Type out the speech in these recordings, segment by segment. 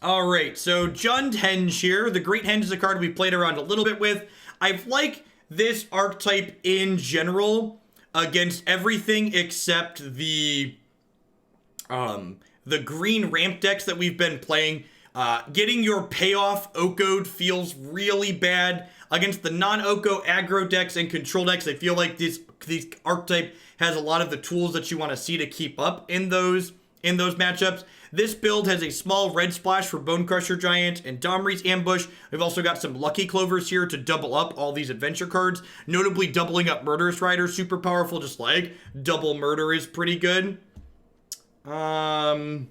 Alright, so Great Henge here. The Great Henge is a card we played around a little bit with. I've liked this archetype in general against everything except the green ramp decks that we've been playing. Getting your payoff Oko'd feels really bad. Against the non-Oko aggro decks and control decks, I feel like this archetype has a lot of the tools that you want to see to keep up in those matchups. This build has a small red splash for Bonecrusher Giant and Domri's Ambush. We've also got some Lucky Clovers here to double up all these adventure cards. Notably doubling up Murderous Rider, super powerful, just like double murder is pretty good. Why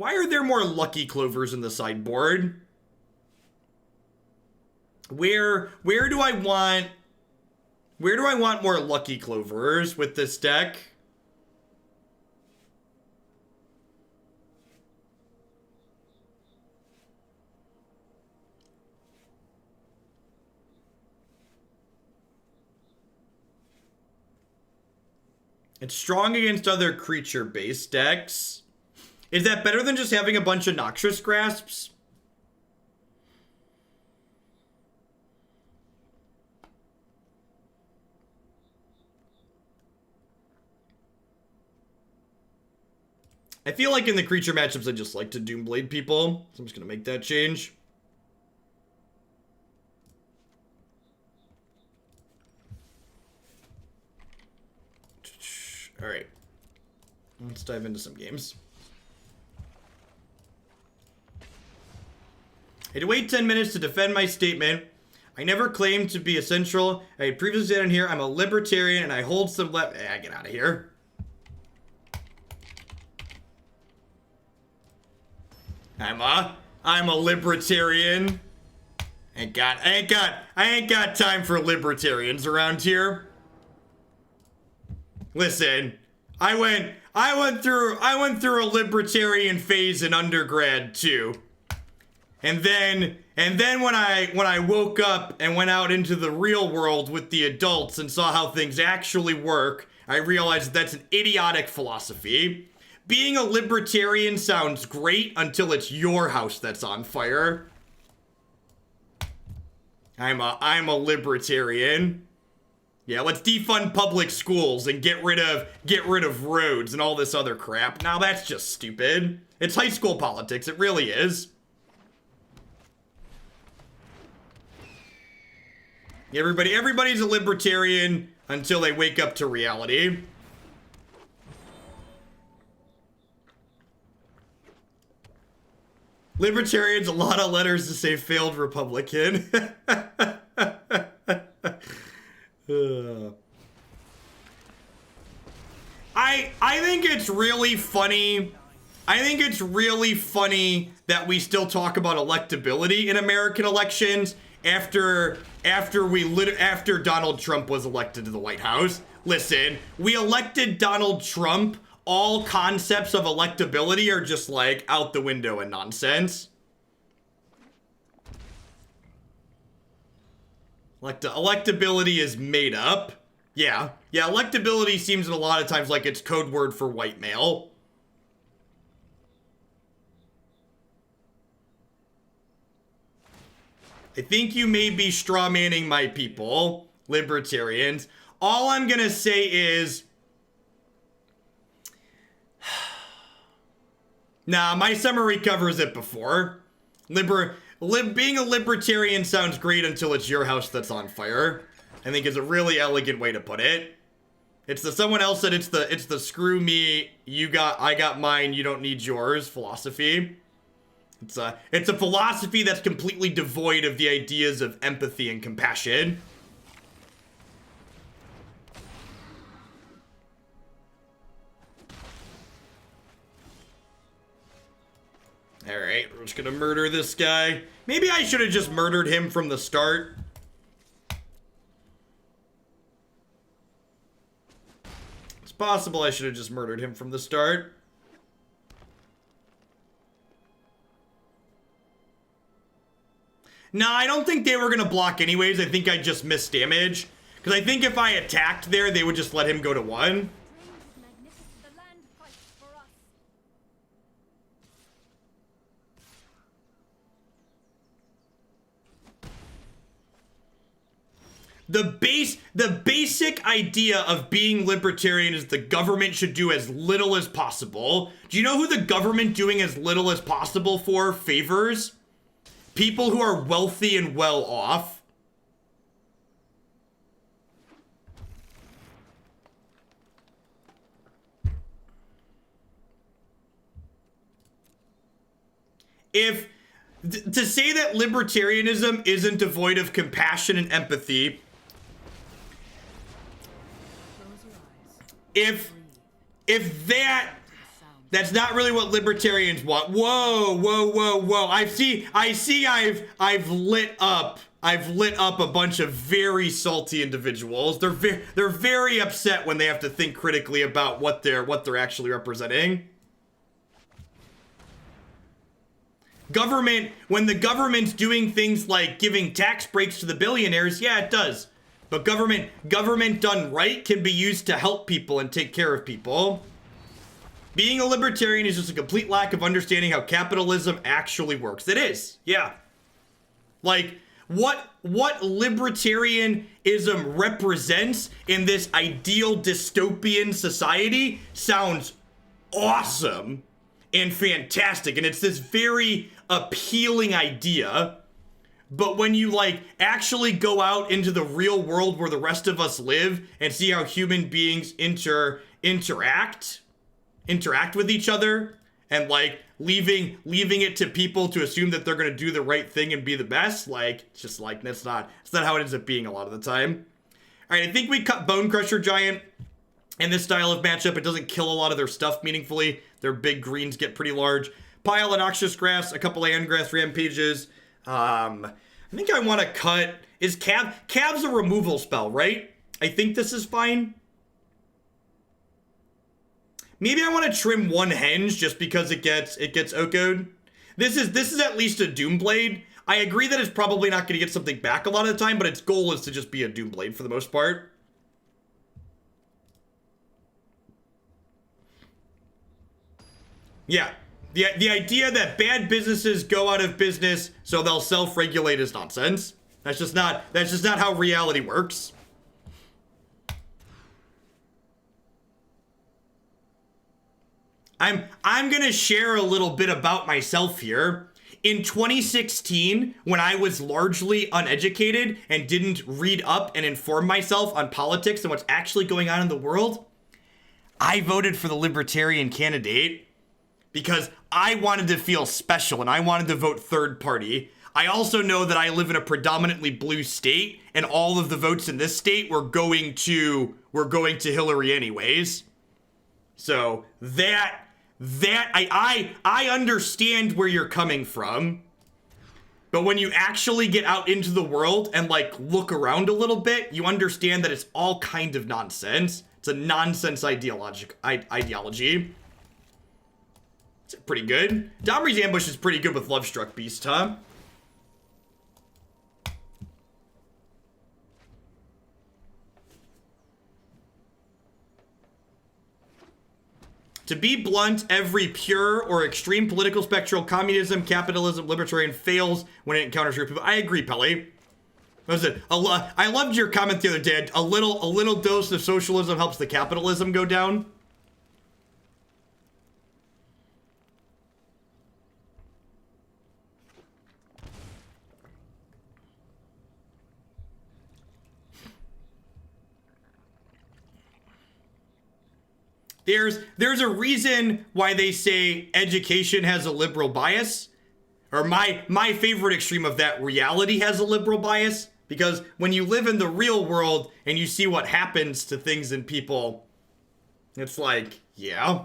are there more Lucky Clovers in the sideboard? Where do I want more Lucky Clovers with this deck? It's strong against other creature-based decks. Is that better than just having a bunch of Noxious Grasps? I feel like in the creature matchups, I just like to Doomblade people. So I'm just going to make that change. All right. Let's dive into some games. I had to wait 10 minutes to defend my statement. I never claimed to be essential. I had previously said in here, I'm a libertarian and I hold some get out of here. I'm a libertarian. I ain't got time for libertarians around here. Listen, I went through a libertarian phase in undergrad too. And then when I woke up and went out into the real world with the adults and saw how things actually work, I realized that's an idiotic philosophy. Being a libertarian sounds great until it's your house that's on fire. I'm a libertarian. Yeah, let's defund public schools and get rid of roads and all this other crap. Now that's just stupid. It's high school politics, it really is. Everybody's a libertarian until they wake up to reality. Libertarian's a lot of letters to say failed Republican. I think it's really funny. I think it's really funny that we still talk about electability in American elections after Donald Trump was elected to the White House. Listen, we elected Donald Trump. All concepts of electability are just like out the window and nonsense. Electability is made up. Yeah, electability seems a lot of times like it's code word for white male. I think you may be strawmanning my people, libertarians. All I'm gonna say is, nah, my summary covers it before. Being a libertarian sounds great until it's your house that's on fire. I think is a really elegant way to put it. It's the someone else said it's the screw me, I got mine, you don't need yours philosophy. It's a philosophy that's completely devoid of the ideas of empathy and compassion. Alright, we're just gonna murder this guy. Maybe I should have just murdered him from the start. It's possible I should have just murdered him from the start. Nah, I don't think they were gonna block anyways. I think I just missed damage. Because I think if I attacked there, they would just let him go to 1. the basic idea of being libertarian is the government should do as little as possible. Do you know who the government doing as little as possible for favors? People who are wealthy and well off. To say that libertarianism isn't devoid of compassion and empathy, if that's not really what libertarians want. Whoa. I've lit up a bunch of very salty individuals. They're very upset when they have to think critically about what they're actually representing. When the government's doing things like giving tax breaks to the billionaires, yeah, it does. But government done right can be used to help people and take care of people. Being a libertarian is just a complete lack of understanding how capitalism actually works. It is, yeah. Like, what libertarianism represents in this ideal dystopian society sounds awesome and fantastic, and it's this very appealing idea. But when you like actually go out into the real world where the rest of us live and see how human beings interact with each other, and like leaving it to people to assume that they're gonna do the right thing and be the best, like it's just like it's not how it ends up being a lot of the time. All right, I think we cut Bonecrusher Giant in this style of matchup. It doesn't kill a lot of their stuff meaningfully. Their big greens get pretty large. Pile of Noxious Grasp, a couple of Angrath Rampages. I think I want to cut. Is Cav's a removal spell, right? I think this is fine. Maybe I want to trim one Henge just because it gets Oko'd. This is at least a Doomblade. I agree that it's probably not going to get something back a lot of the time, but its goal is to just be a Doomblade for the most part. Yeah, the idea that bad businesses go out of business so they'll self-regulate is nonsense. That's just not how reality works. I'm gonna share a little bit about myself here. In 2016, when I was largely uneducated and didn't read up and inform myself on politics and what's actually going on in the world, I voted for the libertarian candidate because I wanted to feel special and I wanted to vote third party. I also know that I live in a predominantly blue state, and all of the votes in this state were going to Hillary anyways. So I understand where you're coming from. But when you actually get out into the world and like look around a little bit, you understand that it's all kind of nonsense. It's a nonsense ideology. It's pretty good. Domri's ambush is pretty good with Lovestruck Beast, huh? To be blunt, every pure or extreme political spectrum, communism, capitalism, libertarian fails when it encounters real people. I agree, Pelly. What was it? I loved your comment the other day. A little dose of socialism helps the capitalism go down. There's a reason why they say education has a liberal bias, or my favorite extreme of that, reality has a liberal bias, because when you live in the real world and you see what happens to things and people, it's like, yeah.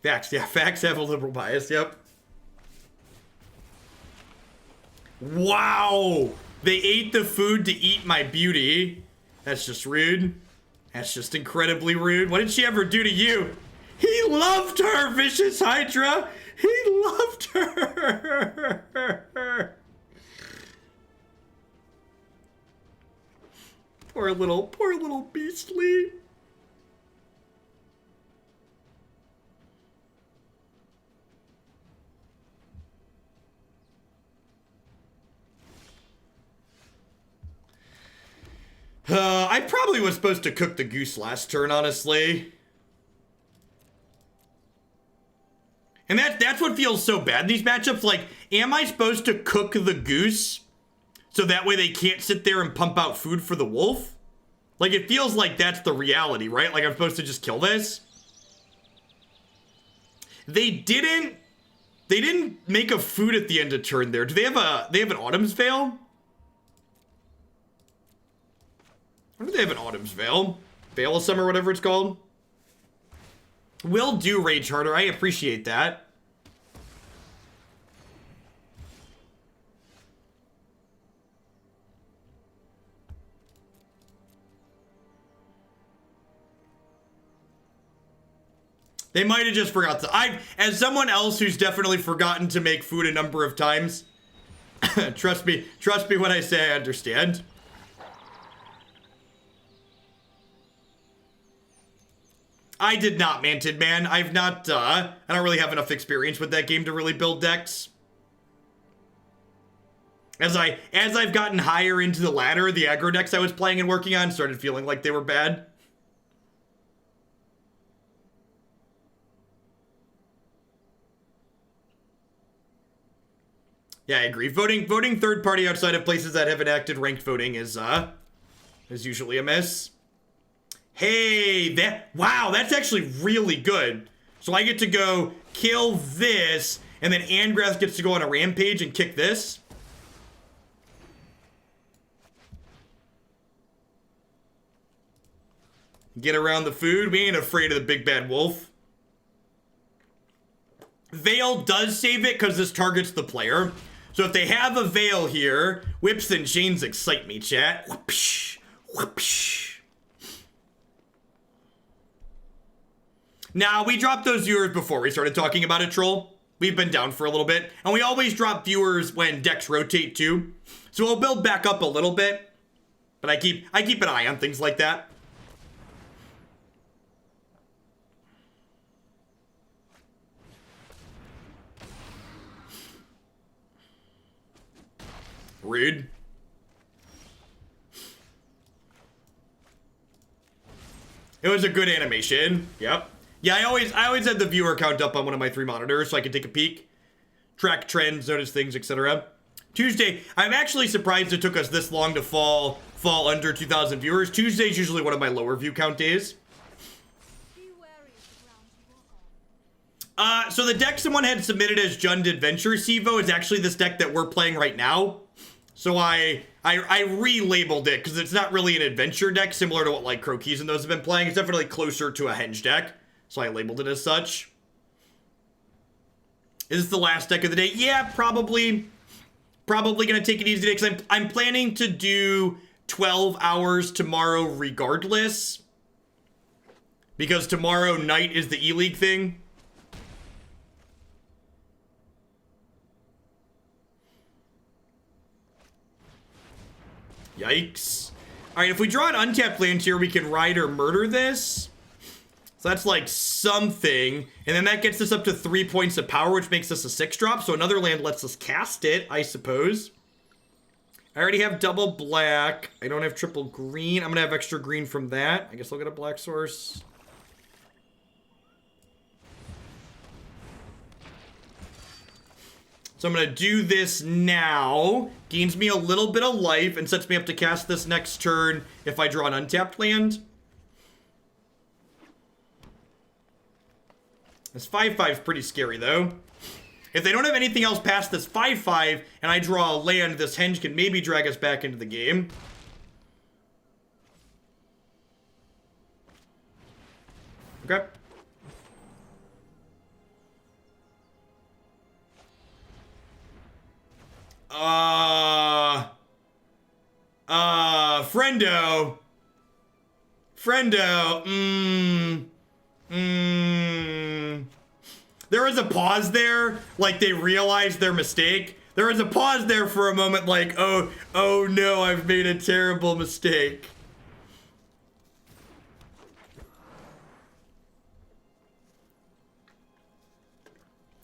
Facts, yeah, facts have a liberal bias, yep. Wow! They ate the food to eat my beauty. That's just rude. That's just incredibly rude. What did she ever do to you? He loved her, Vicious Hydra! He loved her! Poor little Beastly. I probably was supposed to cook the goose last turn, honestly. And that's what feels so bad in these matchups. Like, am I supposed to cook the goose so that way they can't sit there and pump out food for the wolf? Like, it feels like that's the reality, right? Like, I'm supposed to just kill this? They didn't make a food at the end of turn there. Do they have an Autumn's Veil? Or do they have an Autumn's Veil? Veil of Summer, whatever it's called. Will do, Rage Harder. I appreciate that. They might have just forgot to. As someone else who's definitely forgotten to make food a number of times, trust me when I say I understand. I did not, Manted Man. I've not, I don't really have enough experience with that game to really build decks. As I've gotten higher into the ladder, the aggro decks I was playing and working on started feeling like they were bad. Yeah, I agree. Voting third party outside of places that have enacted ranked voting is usually a miss. Hey, wow, that's actually really good. So I get to go kill this, and then Angrath gets to go on a rampage and kick this. Get around the food. We ain't afraid of the big bad wolf. Veil does save it because this targets the player. So if they have a Veil here, whips and chains excite me, chat. Whoopsh, whoopsh. Now, we dropped those viewers before we started talking about it, Troll. We've been down for a little bit. And we always drop viewers when decks rotate, too. So we'll build back up a little bit. But I keep an eye on things like that. Rude. It was a good animation. Yep. Yeah, I always had the viewer count up on one of my 3 monitors so I could take a peek, track trends, notice things, etc. Tuesday, I'm actually surprised it took us this long to fall under 2,000 viewers. Tuesday's usually one of my lower view count days. So the deck someone had submitted as Jund Adventure Sivo is actually this deck that we're playing right now. So I relabeled it because it's not really an adventure deck similar to what like Croquis and those have been playing. It's definitely closer to a Henge deck. So I labeled it as such. Is this the last deck of the day? Yeah, probably gonna take it easy today because I'm planning to do 12 hours tomorrow regardless. Because tomorrow night is the E-League thing. Yikes. Alright, if we draw an untapped land here, we can ride or murder this. So that's like something. And then that gets us up to 3 points of power, which makes us a 6-drop. So another land lets us cast it, I suppose. I already have double black. I don't have triple green. I'm going to have extra green from that. I guess I'll get a black source. So I'm going to do this now. Gains me a little bit of life and sets me up to cast this next turn if I draw an untapped land. This 5/5 is pretty scary, though. If they don't have anything else past this 5/5 and I draw a land, this Henge can maybe drag us back into the game. Okay. Friendo, There was a pause there, like they realized their mistake. There was a pause there for a moment like, oh no, I've made a terrible mistake.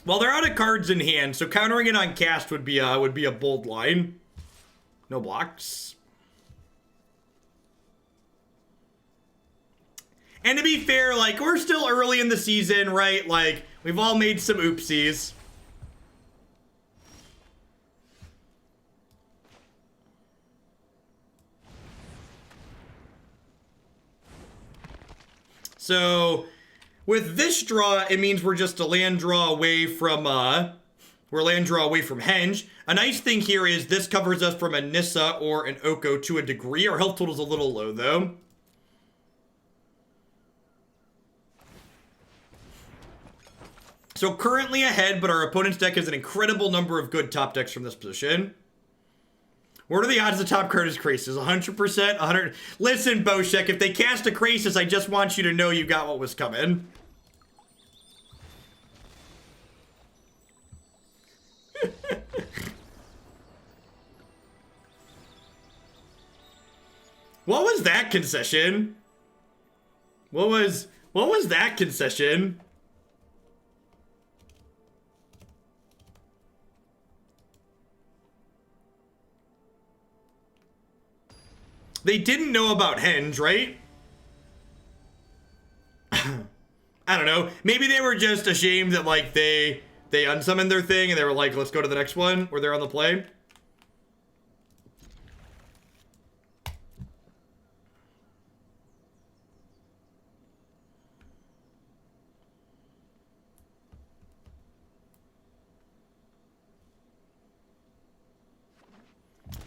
Well, they're out of cards in hand, so countering it on cast would be a bold line. No blocks. And to be fair, like, we're still early in the season, right? Like, we've all made some oopsies. So, with this draw, it means we're just a land draw away from, Henge. A nice thing here is this covers us from a Nissa or an Oko to a degree. Our health total's a little low, though. So currently ahead, but our opponent's deck has an incredible number of good top decks from this position. What are the odds the top card is Krasis? 100%? 100? Listen, Boshek, if they cast a Krasis, I just want you to know you got what was coming. What was that concession? What was that concession? They didn't know about Henge, right? I don't know. Maybe they were just ashamed that, like, they unsummoned their thing and they were like, let's go to the next one where they're on the play.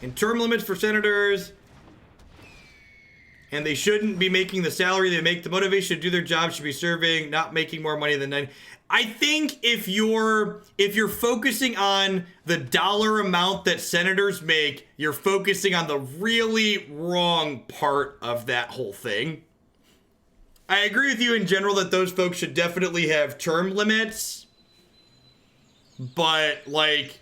And term limits for senators. And they shouldn't be making the salary they make. The motivation to do their job should be serving, not making more money than 9. I think if you're focusing on the dollar amount that senators make, you're focusing on the really wrong part of that whole thing. I agree with you in general that those folks should definitely have term limits. But, like,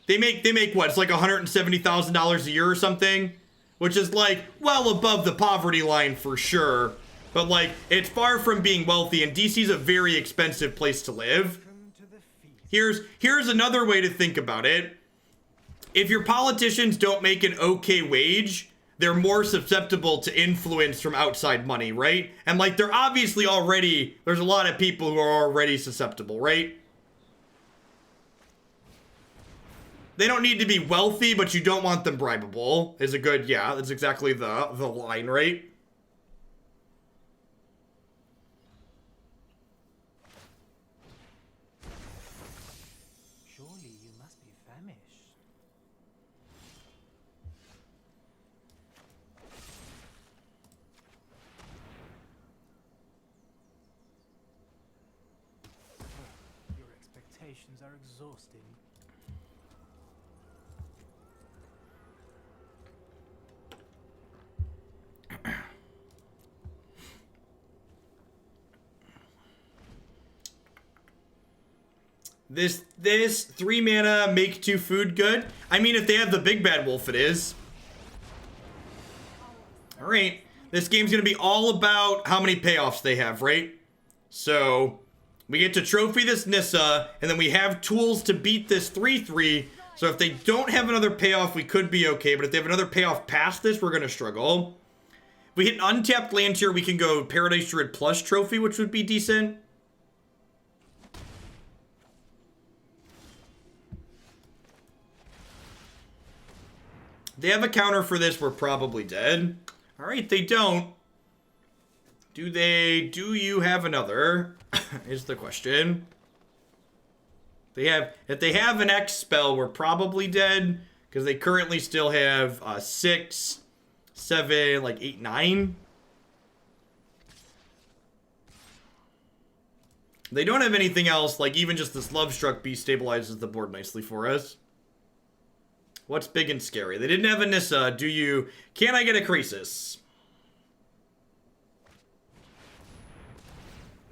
they make what? It's like $170,000 a year or something? Which is, like, well above the poverty line for sure. But, like, it's far from being wealthy, and DC's a very expensive place to live. Here's another way to think about it. If your politicians don't make an okay wage, they're more susceptible to influence from outside money, right? And, like, they're obviously already, there's a lot of people who are already susceptible, right? They don't need to be wealthy, but you don't want them bribable. Is a good, yeah, that's exactly the line, right? Surely you must be famished. Your expectations are exhausting. This 3 mana make 2 food good. I mean, if they have the big bad wolf, it is. All right, this game's gonna be all about how many payoffs they have, right? So we get to trophy this Nissa, and then we have tools to beat this 3/3. So if they don't have another payoff, we could be okay. But if they have another payoff past this, we're gonna struggle. If we hit an untapped land here, we can go Paradise Druid plus trophy, which would be decent. They have a counter for this, we're probably dead. All right, they don't. Do you have another? Is the question. If they have an X spell, we're probably dead. Because they currently still have 6, 7, like 8, 9. They don't have anything else, like even just this Lovestruck Beast stabilizes the board nicely for us. What's big and scary? They didn't have a Nissa. Can I get a Krasis?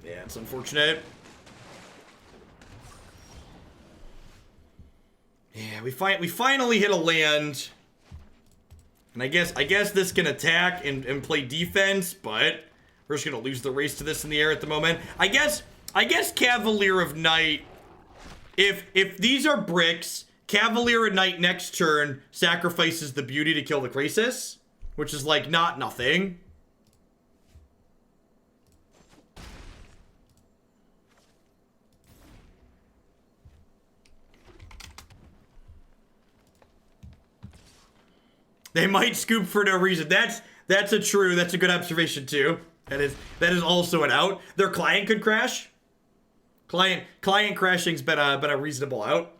Yeah, it's unfortunate. Yeah, we finally hit a land. And I guess this can attack and play defense, but we're just gonna lose the race to this in the air at the moment. I guess Cavalier of Night If these are bricks, Cavalier of Night next turn sacrifices the beauty to kill the Krasis, which is like not nothing. They might scoop for no reason. That's a good observation too. That is also an out. Their client could crash. Client crashing's been a reasonable out.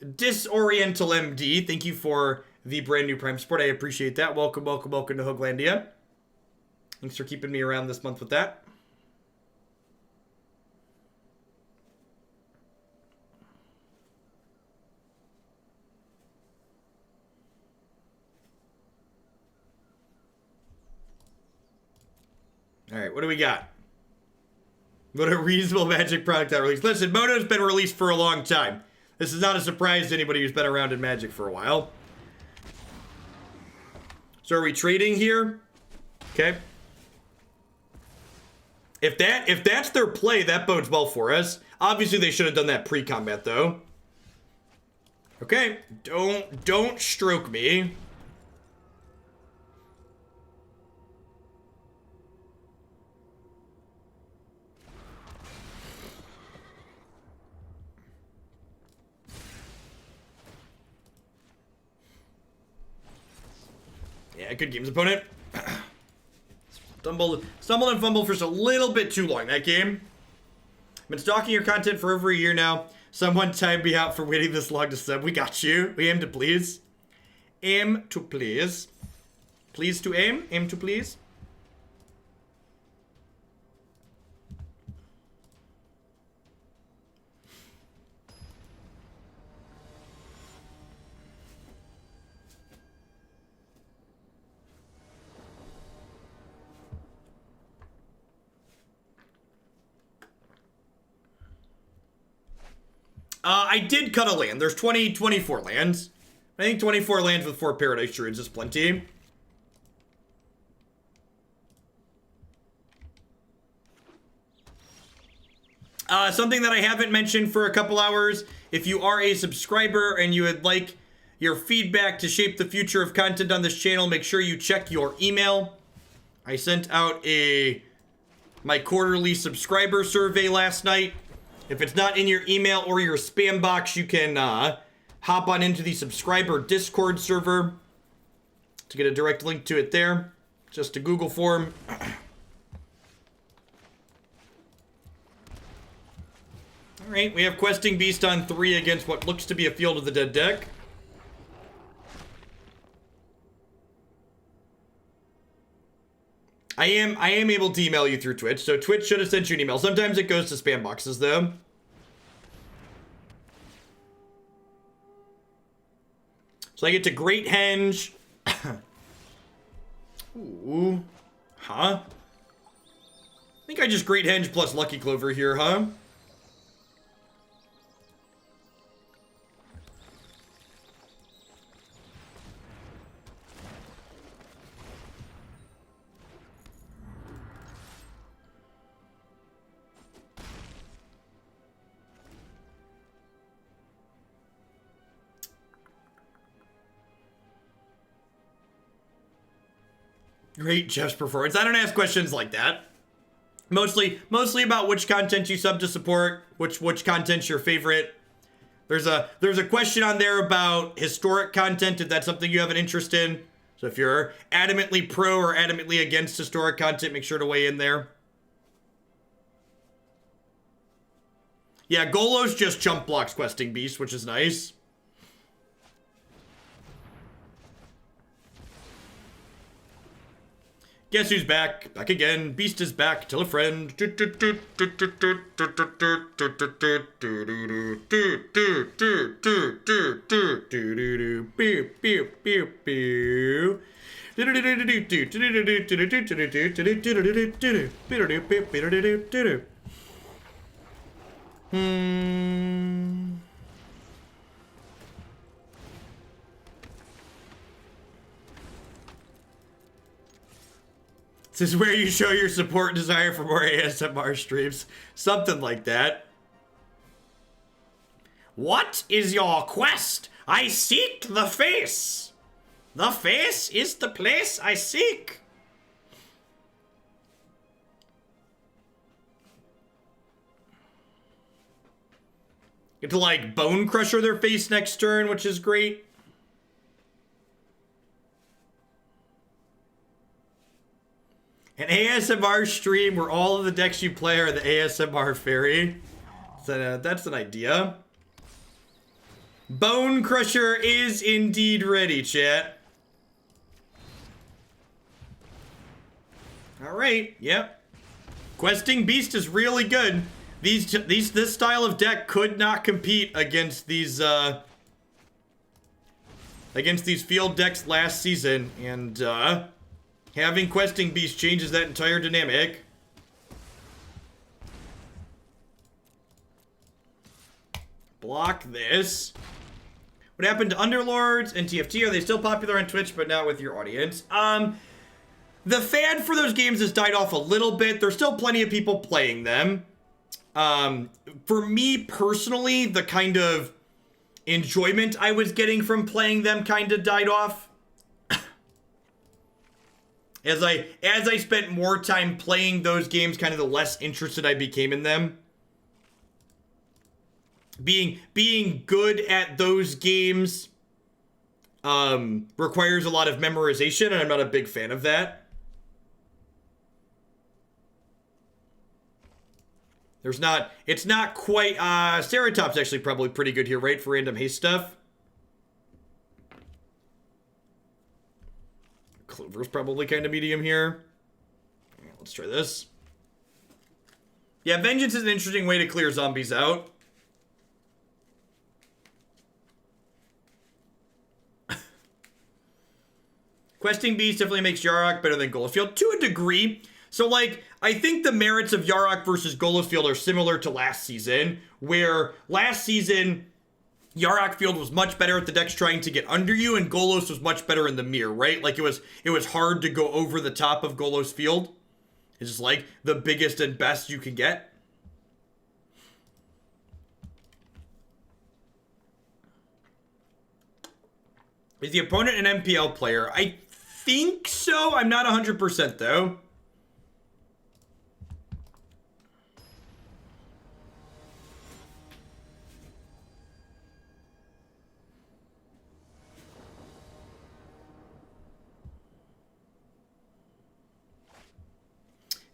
Disoriental MD, thank you for the brand new Prime support. I appreciate that. Welcome to Hooglandia. Thanks for keeping me around this month with that. All right, what do we got? What a reasonable Magic product that released. Listen, Moto's been released for a long time. This is not a surprise to anybody who's been around in Magic for a while. So are we trading here? Okay. If that's their play, that bodes well for us. Obviously, they should have done that pre-combat, though. Okay. Don't stroke me. Yeah, good games, opponent. Stumbled and fumbled for just a little bit too long that game. I've been stalking your content for over a year now. Someone time me out for waiting this long to sub. We got you. We aim to please. Aim to please. Please to aim. Aim to please. I did cut a land. There's 24 lands. I think 24 lands with 4 Paradise Druids is plenty. Something that I haven't mentioned for a couple hours. If you are a subscriber and you would like your feedback to shape the future of content on this channel, make sure you check your email. I sent out my quarterly subscriber survey last night. If it's not in your email or your spam box, you can hop on into the subscriber Discord server to get a direct link to it there. Just a Google form. All right, we have Questing Beast on 3 against what looks to be a Field of the Dead deck. I am able to email you through Twitch, so Twitch should have sent you an email. Sometimes it goes to spam boxes, though. So I get to Great Henge. Ooh. Huh? I think I just Great Henge plus Lucky Clover here, huh? Great Jeff's performance. I don't ask questions like that. Mostly about which content you sub to support, which content's your favorite. There's a question on there about historic content, if that's something you have an interest in. So if you're adamantly pro or adamantly against historic content, make sure to weigh in there. Yeah, Golo's just chump blocks Questing Beast, which is nice. Guess who's back? Back again. Beast is back. Tell a friend. This is where you show your support and desire for more ASMR streams. Something like that. What is your quest? I seek the face. The face is the place I seek. Get to like Bonecrusher their face next turn, which is great. An ASMR stream where all of the decks you play are the ASMR fairy. So that's an idea. Bonecrusher is indeed ready, chat. All right, yep. Questing Beast is really good. This style of deck could not compete against these field decks last season, and having Questing Beast changes that entire dynamic. Block this. What happened to Underlords and TFT? Are they still popular on Twitch, but not with your audience? The fan for those games has died off a little bit. There's still plenty of people playing them. For me personally, the kind of enjoyment I was getting from playing them kind of died off. As I spent more time playing those games, kind of the less interested I became in them. Being good at those games requires a lot of memorization, and I'm not a big fan of that. It's not quite, Ceratops actually probably pretty good here, right, for random haste stuff. Clover's probably kind of medium here. Yeah, let's try this. Yeah, Vengeance is an interesting way to clear zombies out. Questing Beast definitely makes Yarok better than Goldfield to a degree. So, like, I think the merits of Yarok versus Golosfield are similar to last season, where last season, Yarok Field was much better at the decks trying to get under you, and Golos was much better in the mirror, right? Like, it was hard to go over the top of Golos Field. It's just, like, the biggest and best you can get. Is the opponent an MPL player? I think so. I'm not 100% though.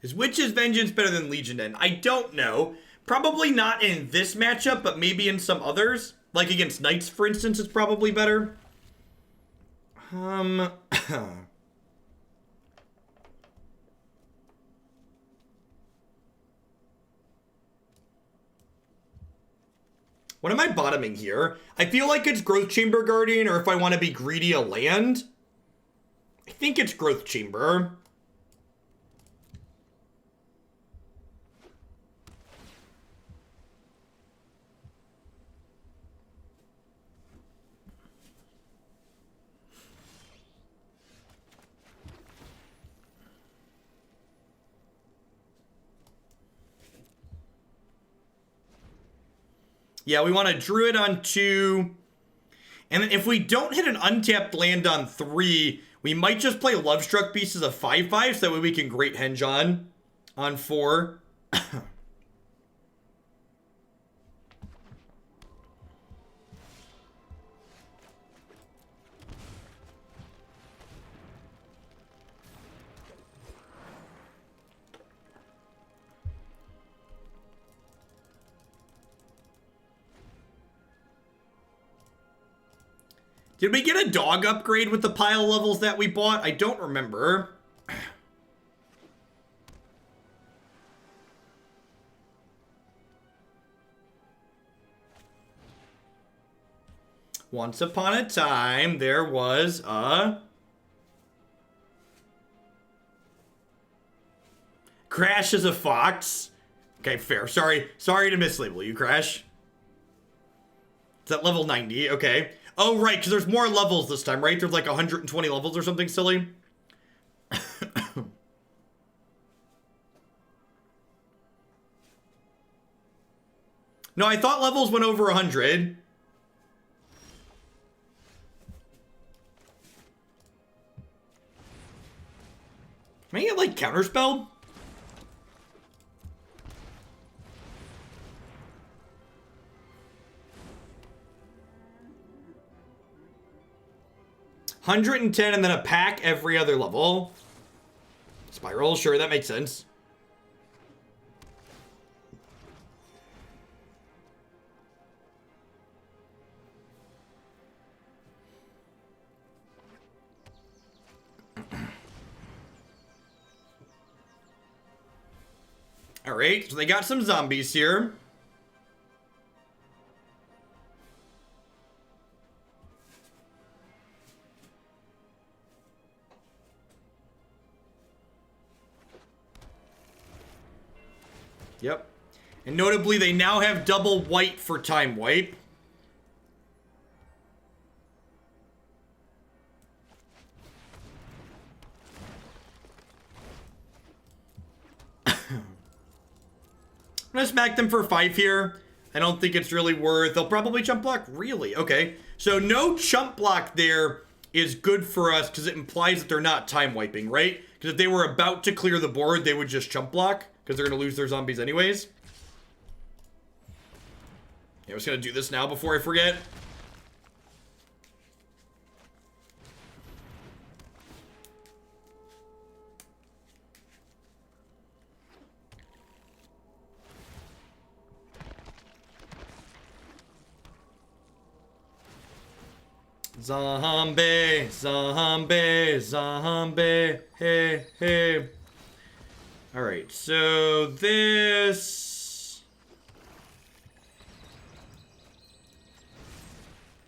Is Witch's Vengeance better than Legion Den? I don't know. Probably not in this matchup, but maybe in some others. Like against Knights, for instance, it's probably better. What am I bottoming here? I feel like it's Growth Chamber Guardian, or if I want to be greedy, a land. I think it's Growth Chamber. Yeah, we want a Druid on 2. And then if we don't hit an untapped land on 3, we might just play Lovestruck Beast as a 5/5, so that way we can Great Henge on 4. Did we get a dog upgrade with the pile levels that we bought? I don't remember. Once upon a time, there was a... Crash is a fox. Okay, fair. Sorry to mislabel you, Crash. It's at level 90, okay. Oh, right, because there's more levels this time, right? There's like 120 levels or something silly. No, I thought levels went over 100. Can I get, like, counterspelled? $110 and then a pack every other level. Spiral, sure, that makes sense. All right, so they got some zombies here. Yep. And notably, they now have double white for time wipe. I'm gonna smack them for 5 here. I don't think it's really worth. They'll probably chump block. Really? Okay. So no chump block there is good for us because it implies that they're not time wiping, right? Because if they were about to clear the board, they would just chump block because they're going to lose their zombies anyways. Yeah, I'm just going to do this now before I forget. Zombie, zombie, zombie, hey, hey. All right, so this.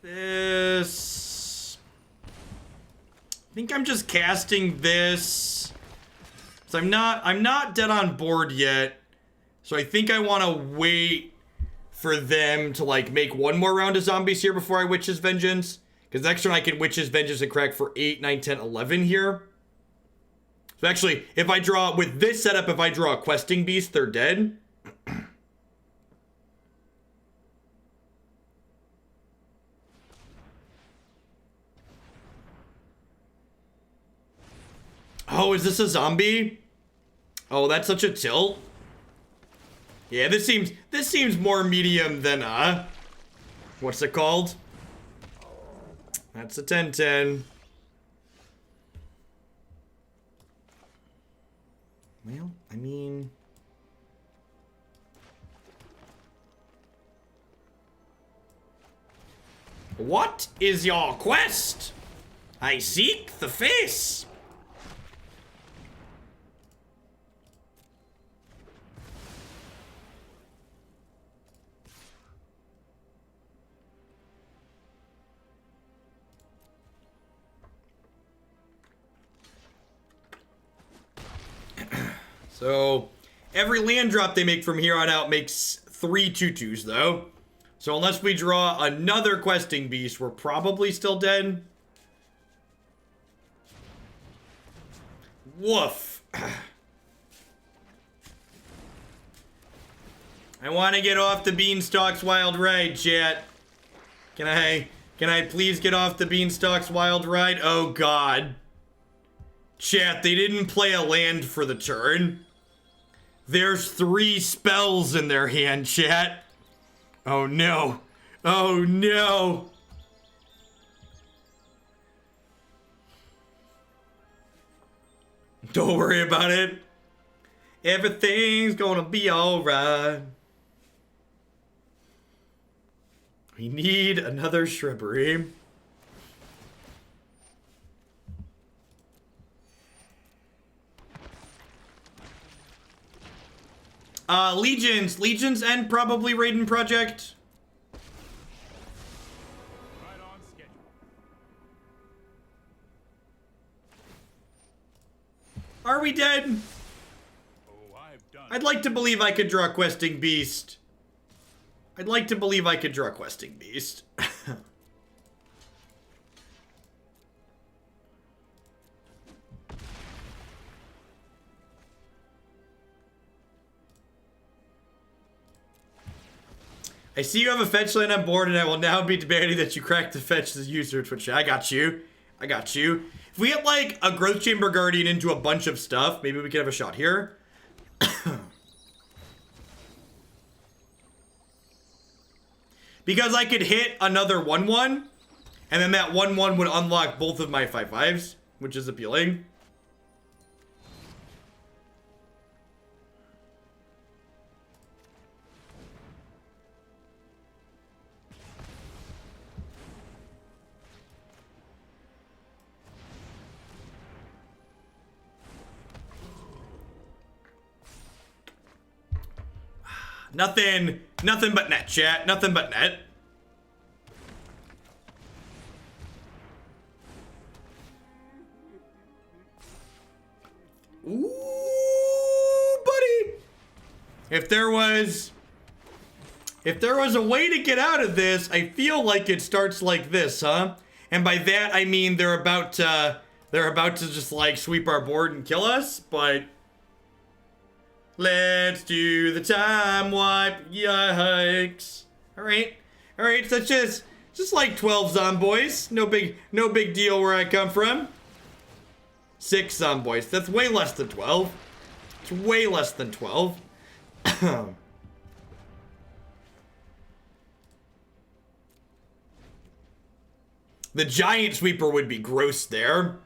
I think I'm just casting this. So I'm not dead on board yet. So I think I want to wait for them to like make one more round of zombies here before I Witch's Vengeance. Because next turn I can Witch's Vengeance and crack for 8, 9, 10, 11 here. So actually, if I draw, with this setup, if I draw a Questing Beast, they're dead. Oh, is this a zombie? Oh, that's such a tilt. Yeah, this seems more medium than, what's it called? That's a 10-10. Well, I mean... What is your quest? I seek the face. So, every land drop they make from here on out makes 3 2/2s, though. So unless we draw another Questing Beast, we're probably still dead. Woof. I want to get off the Beanstalk's wild ride, chat. Can I please get off the Beanstalk's wild ride? Oh, God. Chat, they didn't play a land for the turn. There's 3 spells in their hand, chat. Oh no. Oh no. Don't worry about it. Everything's gonna be alright. We need another shrubbery. Legions and probably Raiden Project. Right on schedule. Are we dead? Oh, I've done. I'd like to believe I could draw Questing Beast. I'd like to believe I could draw Questing Beast. I see you have a fetch land on board, and I will now be demanding that you crack the fetch the user Twitch. I got you. I got you. If we get like a Growth Chamber Guardian into a bunch of stuff, maybe we could have a shot here. Because I could hit another 1/1, and then that 1/1 would unlock both of my 5/5s, which is appealing. Nothing but net, chat. Nothing but net. Ooh, buddy. If there was a way to get out of this, I feel like it starts like this, huh? And by that I mean they're about to just like sweep our board and kill us, but let's do the time wipe. Yikes. Alright, so it's just like 12 zomboys. No big deal where I come from. 6 zomboys. That's way less than 12. It's way less than 12. The giant sweeper would be gross there.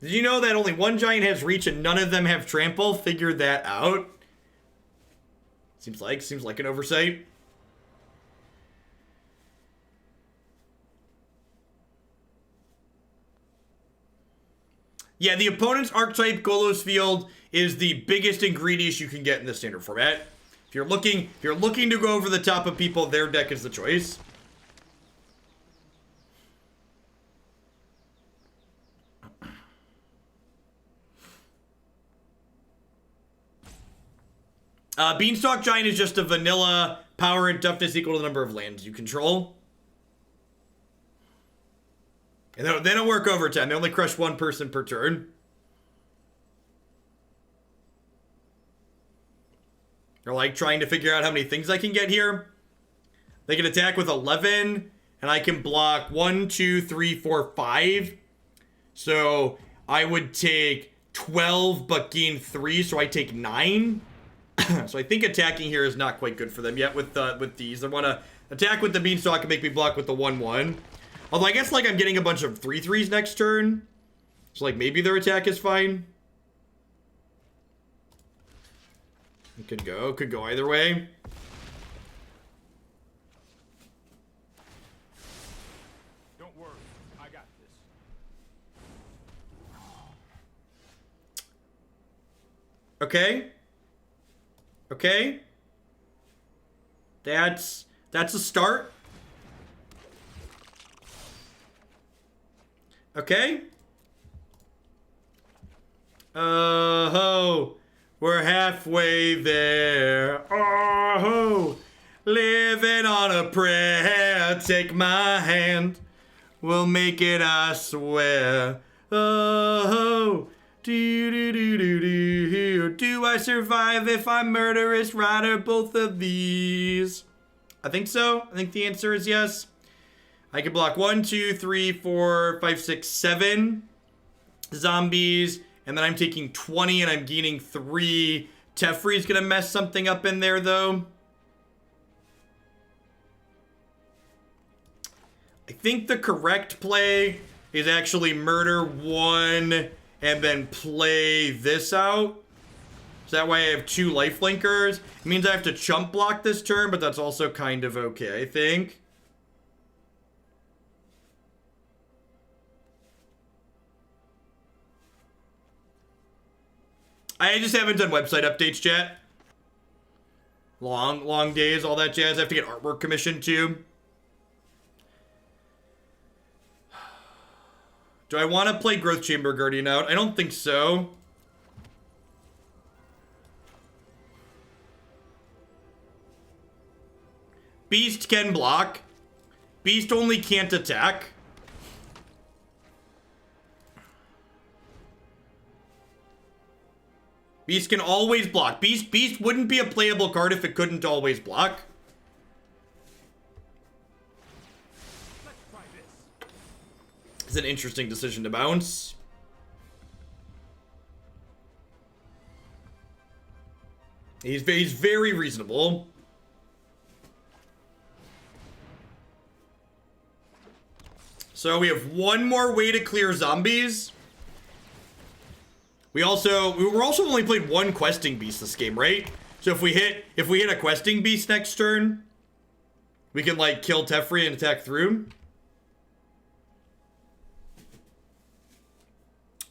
Did you know that only one giant has reach and none of them have trample? Figure that out. Seems like an oversight. Yeah, the opponent's archetype Golos Field is the biggest ingredient you can get in the standard format. If you're looking to go over the top of people, their deck is the choice. Beanstalk Giant is just a vanilla power and toughness equal to the number of lands you control. And they don't work overtime. They only crush one person per turn. They're like trying to figure out how many things I can get here. They can attack with 11, and I can block 1, 2, 3, 4, 5. So I would take 12, but gain 3, so I take 9. So I think attacking here is not quite good for them yet with these. They want to attack with the Beanstalk and make me block with the 1/1. Although I guess like I'm getting a bunch of 3/3s next turn. So like maybe their attack is fine. It could go either way. Don't worry, I got this. Okay. That's a start. Okay. Oh, we're halfway there. Oh, living on a prayer. Take my hand. We'll make it, I swear. Oh, do I survive if I'm Murderous Rider both of these? I think so. I think the answer is yes. I can block 1, 2, 3, 4, 5, 6, 7 zombies, and then I'm taking 20 and I'm gaining 3. Teferi's gonna mess something up in there though. I think the correct play is actually murder 1 and then play this out. So that way I have 2 lifelinkers. It means I have to chump block this turn, but that's also kind of okay, I think. I just haven't done website updates, chat. Long days, all that jazz. I have to get artwork commissioned too. Do I want to play Growth Chamber Guardian out? I don't think so. Beast can block. Beast only can't attack. Beast can always block. Beast wouldn't be a playable card if it couldn't always block. Let's try this. It's an interesting decision to bounce. He's very reasonable. So we have one more way to clear zombies. We were also only played one questing beast this game, right? So if we hit a questing beast next turn, we can like kill Teferi and attack through.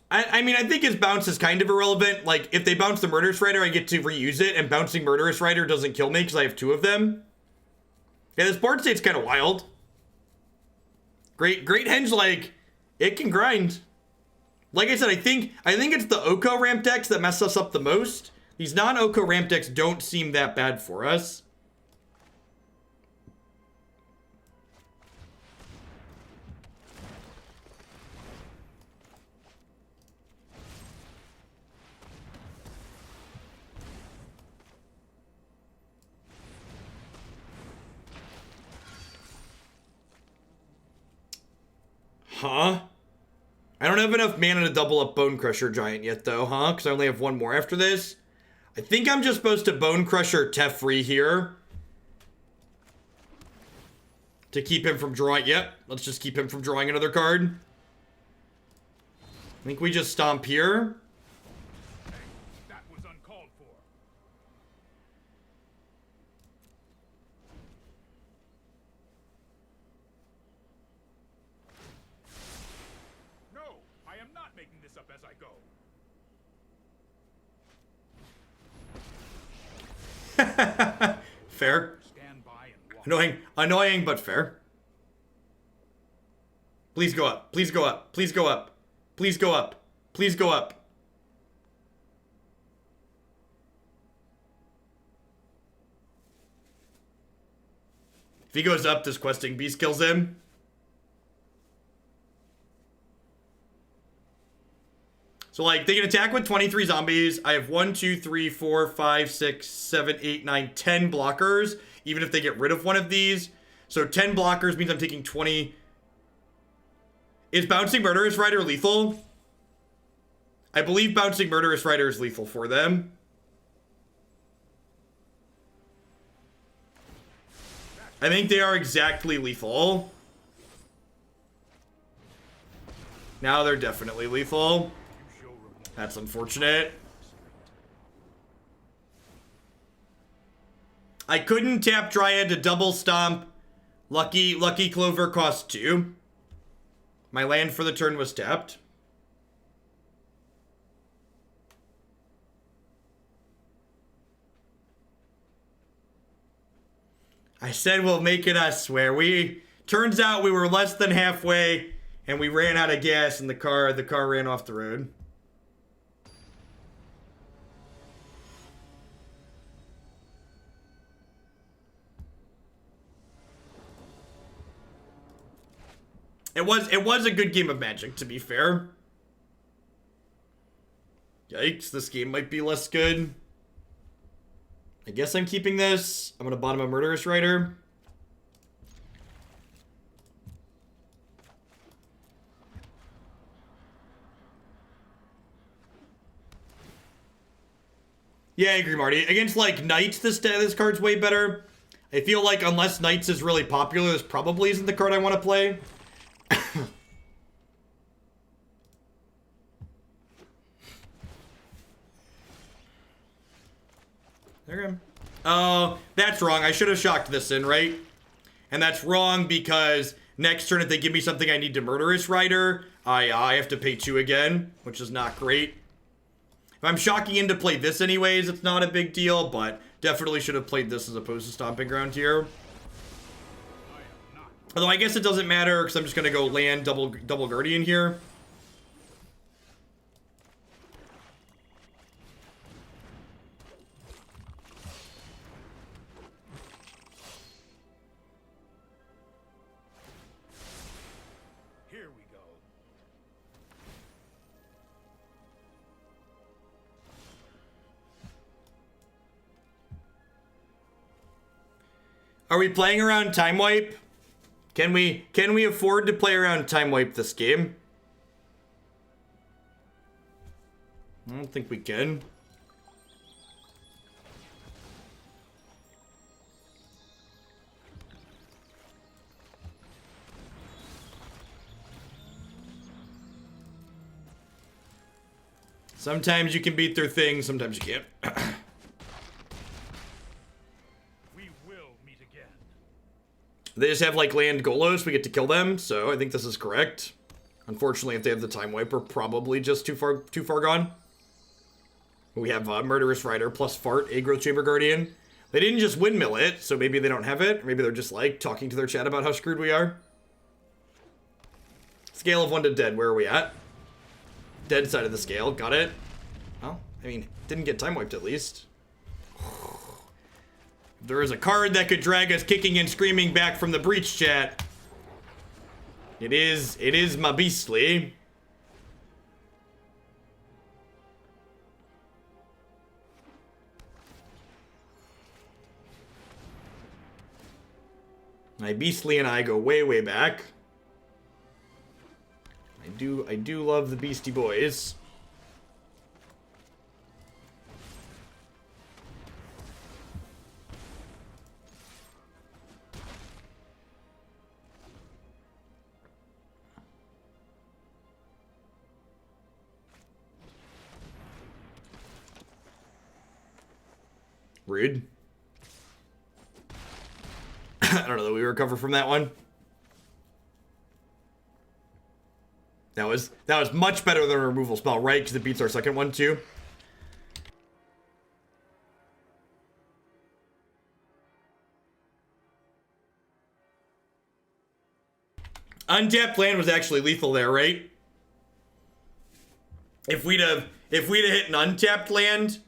I mean, I think his bounce is kind of irrelevant. Like, if they bounce the Murderous Rider, I get to reuse it, and bouncing Murderous Rider doesn't kill me because I have two of them. Yeah, this board state's kind of wild. Great Henge, like, it can grind. Like I said, I think it's the Oko ramp decks that mess us up the most. These non-Oko ramp decks don't seem that bad for us. Huh? I don't have enough mana to double up Bonecrusher Giant yet, though, huh? Because I only have one more after this. I think I'm just supposed to Bonecrusher Teferi here. To keep him from drawing... Yep, let's just keep him from drawing another card. I think we just stomp here. Hey, that was uncalled for. No, I am not making this up as I go. Fair. Stand by and watch. Annoying, but fair. Please go up. Please go up. Please go up. Please go up. Please go up. If he goes up, this questing beast kills him. So, like, they can attack with 23 zombies. I have 1, 2, 3, 4, 5, 6, 7, 8, 9, 10 blockers, even if they get rid of one of these. So 10 blockers means I'm taking 20. Is bouncing Murderous Rider lethal? I believe bouncing Murderous Rider is lethal for them. I think they are exactly lethal. Now they're definitely lethal. That's unfortunate. I couldn't tap Dryad to double stomp. Lucky Clover cost 2. My land for the turn was tapped. I said we'll make it, I swear. Turns out we were less than halfway and we ran out of gas and the car ran off the road. It was a good game of Magic, to be fair. Yikes, this game might be less good. I guess I'm keeping this. I'm gonna bottom a Murderous Rider. Yeah, I agree, Marty. Against, like, Knights, this card's way better. I feel like unless Knights is really popular, this probably isn't the card I want to play. Okay. Oh, that's wrong. I should have shocked this in, right? And that's wrong because next turn, if they give me something I need to Murderous Rider, I have to pay 2 again, which is not great. If I'm shocking in to play this anyways, it's not a big deal, but definitely should have played this as opposed to Stomping Ground here. Although I guess it doesn't matter because I'm just going to go land double Guardian here. Here we go. Are we playing around Time Wipe? Can we afford to play around Time Wipe this game? I don't think we can. Sometimes you can beat their thing, sometimes you can't. We will meet again. They just have like land Golos, we get to kill them, so I think this is correct. Unfortunately, if they have the Time Wipe, we're probably just too far gone. We have Murderous Rider plus Fart, Aggro Chamber Guardian. They didn't just windmill it, so maybe they don't have it. Or maybe they're just like talking to their chat about how screwed we are. Scale of 1 to dead, where are we at? Dead side of the scale, got it. Well, I mean, didn't get Time Wiped at least. There is a card that could drag us kicking and screaming back from the breach chat. It is my beastly. My beastly and I go way, way back. I do love the Beastie Boys. Rude. I don't know that we recover from that one. That was much better than a removal spell, right? Because it beats our second one too. Untapped land was actually lethal there, right? If we'd have hit an untapped land,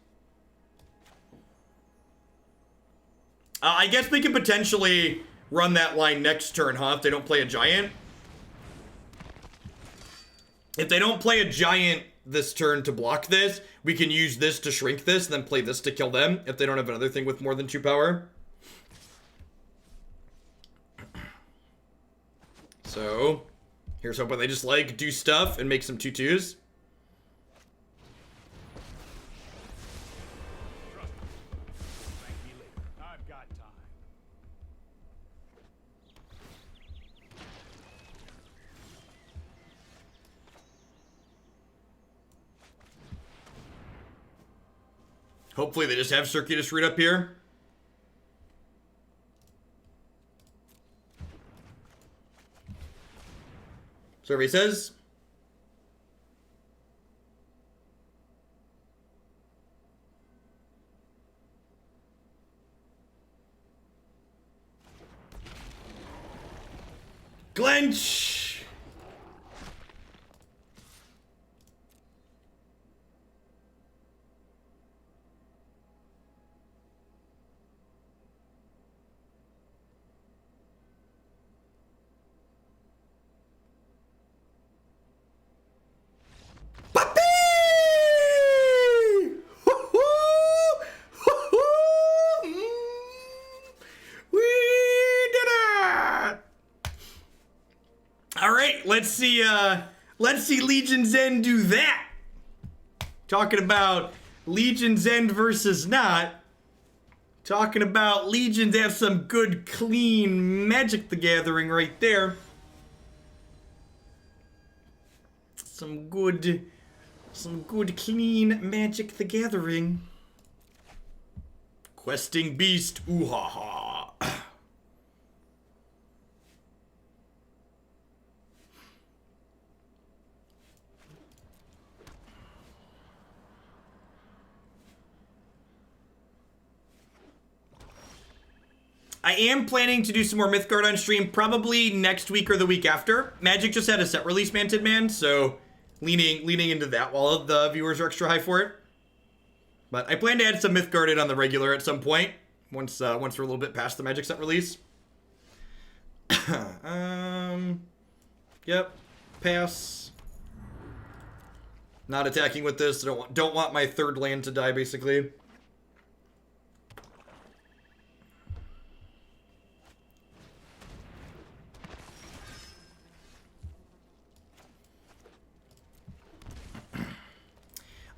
I guess we could potentially run that line next turn, huh? If they don't play a giant. If they don't play a giant this turn to block this, we can use this to shrink this, and then play this to kill them if they don't have another thing with more than 2 power. So, here's hoping they just like do stuff and make some 2/2s. Thank me later. I've got time. Hopefully they just have Circuitous Root up here. Survey says. Glench! Let's see Legion's End do that. Talking about Legion's End versus not. Talking about Legions have some good, clean Magic the Gathering right there. Some good, clean Magic the Gathering. Questing Beast, ooh ha ha. I am planning to do some more Mythgard on stream, probably next week or the week after. Magic just had a set release, Manted Man, so leaning into that while the viewers are extra high for it. But I plan to add some Mythgard in on the regular at some point, once we're a little bit past the Magic set release. Yep, pass. Not attacking with this. Don't want my third land to die, basically.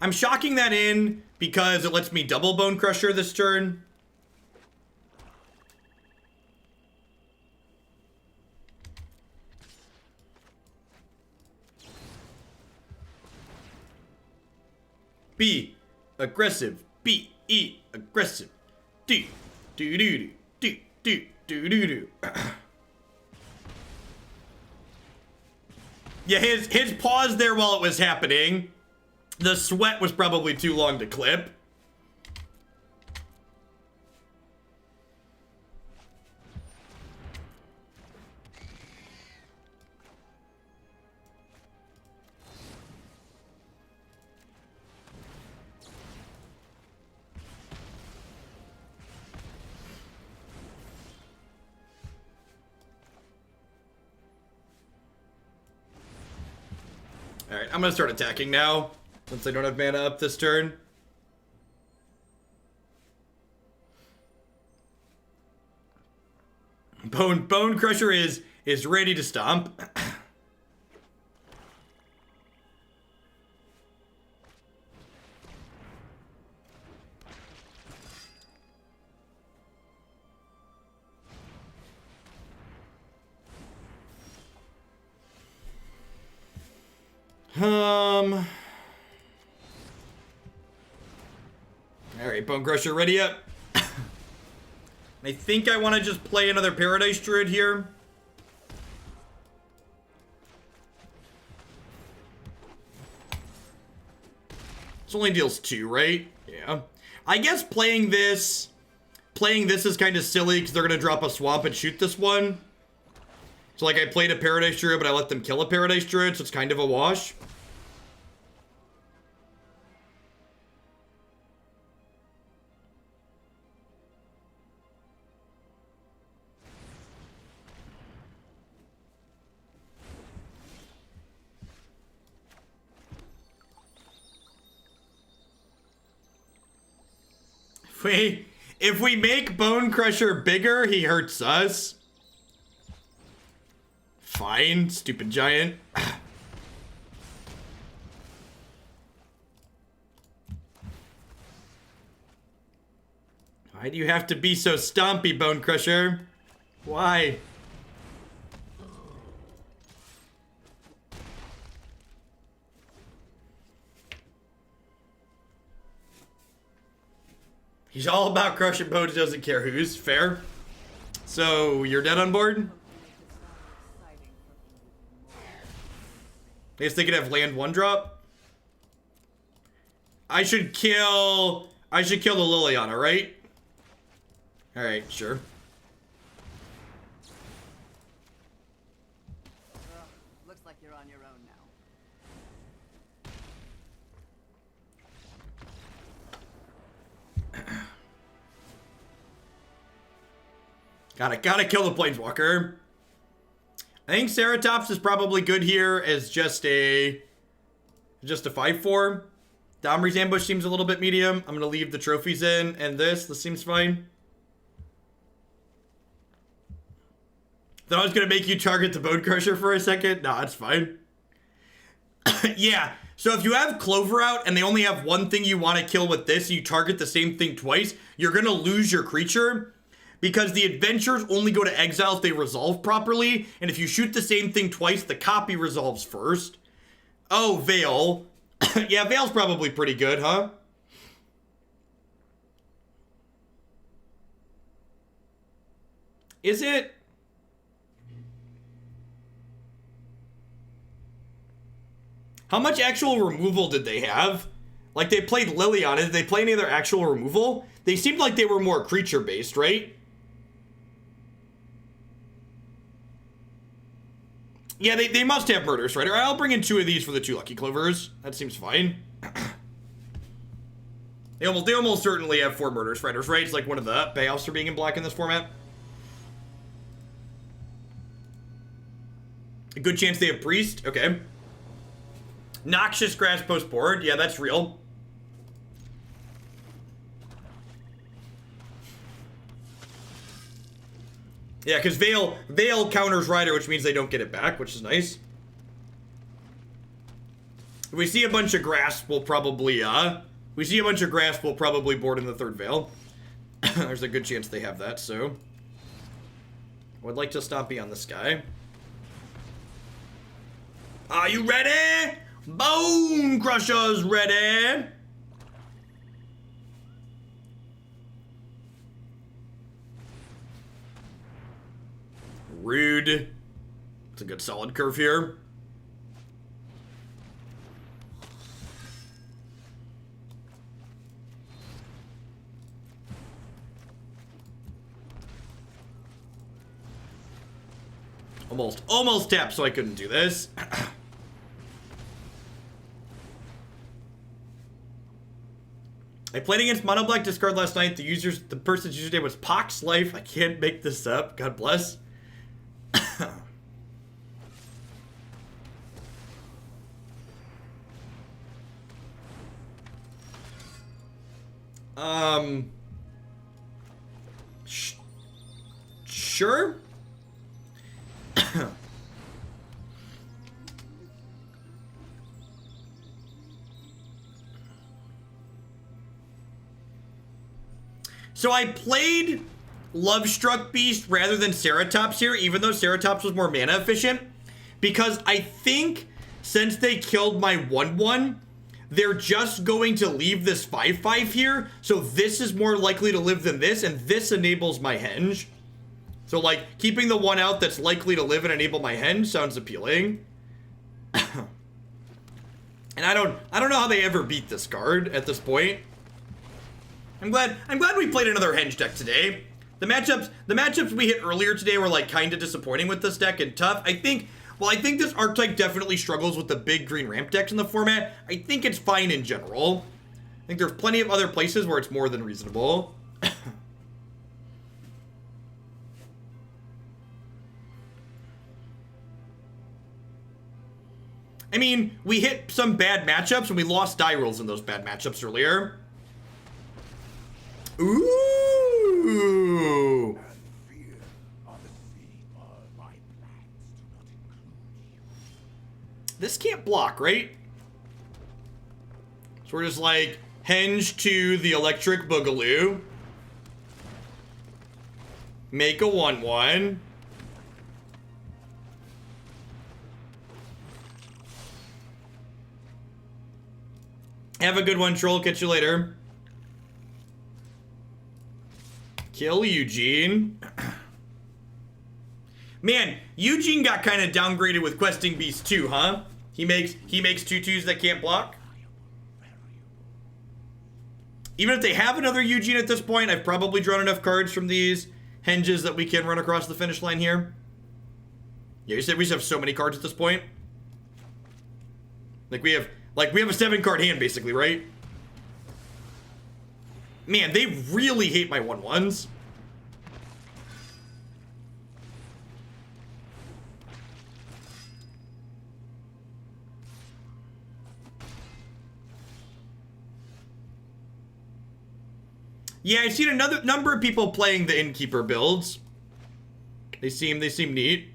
I'm shocking that in because it lets me double Bonecrusher this turn. Be aggressive. Be aggressive. Do do do do do do do do. Yeah, his pause there while it was happening. The sweat was probably too long to clip. Alright, I'm gonna start attacking now, since I don't have mana up this turn. Bonecrusher is ready to stomp. Alright, Bonecrusher, ready up. I think I want to just play another Paradise Druid here. This only deals 2, right? Yeah. I guess playing this is kind of silly because they're going to drop a swamp and shoot this one. So like I played a Paradise Druid, but I let them kill a Paradise Druid, so it's kind of a wash. If we make Bonecrusher bigger, he hurts us. Fine, stupid giant. Why do you have to be so stompy, Bonecrusher? Why? He's all about crushing bones, doesn't care who's. Fair. So, you're dead on board? I guess they could have land 1-drop. I should kill the Liliana, right? Alright, sure. Looks like you're on your own now. Gotta kill the Planeswalker. I think Ceratops is probably good here as just a 5/4. Domri's ambush seems a little bit medium. I'm gonna leave the trophies in and this seems fine. Thought I was gonna make you target the Bonecrusher for a second. Nah, it's fine. Yeah, so if you have Clover out and they only have one thing you want to kill with this, and you target the same thing twice, you're gonna lose your creature. Because the adventures only go to exile if they resolve properly, and if you shoot the same thing twice, the copy resolves first. Oh, Veil. Yeah, Veil's probably pretty good, huh? Is it? How much actual removal did they have? Like, they played Liliana. Did they play any other actual removal? They seemed like they were more creature-based, right? Yeah, they must have Murderous Rider. I'll bring in 2 of these for the 2 Lucky Clovers. That seems fine. They almost certainly have 4 Murderous Riders, right? It's like one of the payoffs for being in black in this format. A good chance they have Priest. Okay. Noxious Grasp post board. Yeah, that's real. Yeah, because Veil counters Rider, which means they don't get it back, which is nice. If we see a bunch of grasp, we'll probably, board in the third veil. There's a good chance they have that, so. I would like to Stompy on this guy. Are you ready? Bonecrusher's ready. Rude. It's a good solid curve here. Almost tapped, so I couldn't do this. I played against Mono Black Discard last night. The person's username was Pox Life. I can't make this up. God bless. Sure. So I played Lovestruck Beast rather than Ceratops here, even though Ceratops was more mana efficient, because I think since they killed my 1/1, they're just going to leave this 5/5 here, so this is more likely to live than this, and this enables my henge. So like, keeping the one out that's likely to live and enable my henge sounds appealing. And I don't know how they ever beat this card at this point. I'm glad we played another henge deck today. The matchups we hit earlier today were like kind of disappointing with this deck and tough. I think this archetype definitely struggles with the big green ramp decks in the format. I think it's fine in general. I think there's plenty of other places where it's more than reasonable. I mean, we hit some bad matchups and we lost die rolls in those bad matchups earlier. Ooh. This can't block, right? So we're just like, henge to the Electric Boogaloo. Make a 1/1. Have a good one, troll. Catch you later. Kill Eugene. Man, Eugene got kind of downgraded with Questing Beast too, huh? He makes 2/2s that can't block. Even if they have another Eugene at this point, I've probably drawn enough cards from these henges that we can run across the finish line here. Yeah, you said we just have so many cards at this point. We have a 7-card hand basically, right? Man, they really hate my 1/1s. Yeah, I've seen another number of people playing the Innkeeper builds. They seem neat.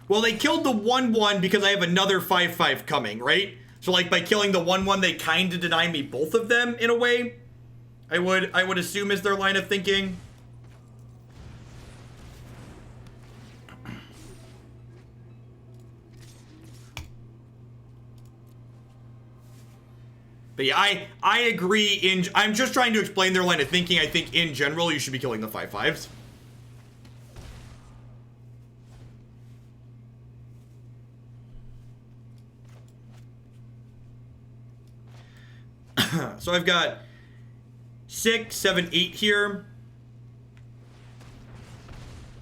Well, they killed the 1/1 because I have another 5/5 coming, right? So like by killing the 1/1, they kind of deny me both of them in a way. I would assume is their line of thinking. But yeah, I agree. I'm just trying to explain their line of thinking. I think in general you should be killing the 5/5s. So I've got 6, 7, 8 here.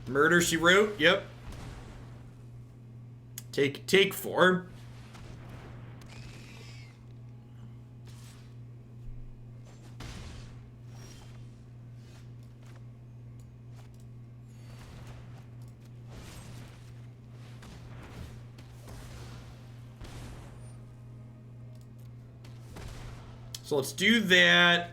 Murder, She Wrote. Yep. Take 4. So let's do that.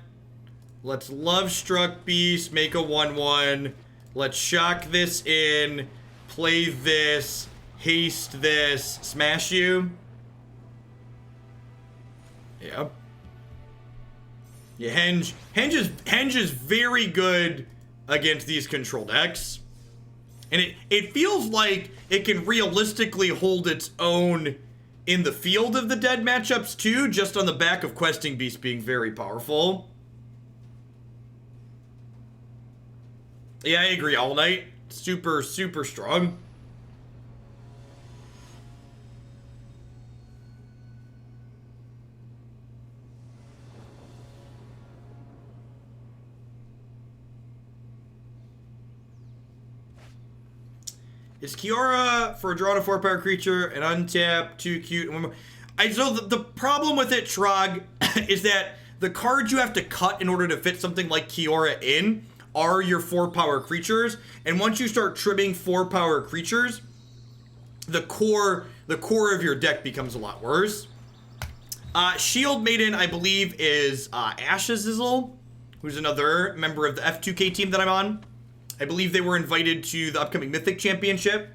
Let's Lovestruck Beast, make a 1/1. Let's shock this in, play this, haste this, smash you. Yep. Yeah, Henge is very good against these control decks. And it feels like it can realistically hold its own in the field of the dead matchups too, just on the back of Questing Beast being very powerful. Yeah, I agree. All Night, super, super strong. Is Kiora for a draw to 4-power creature, an untap, 2 cute, and 1 more? So the problem with it, Trog, is that the cards you have to cut in order to fit something like Kiora in are your 4-power creatures, and once you start trimming 4-power creatures, the core of your deck becomes a lot worse. Shield Maiden, I believe, is Ashazizzle, who's another member of the F2K team that I'm on. I believe they were invited to the upcoming Mythic Championship.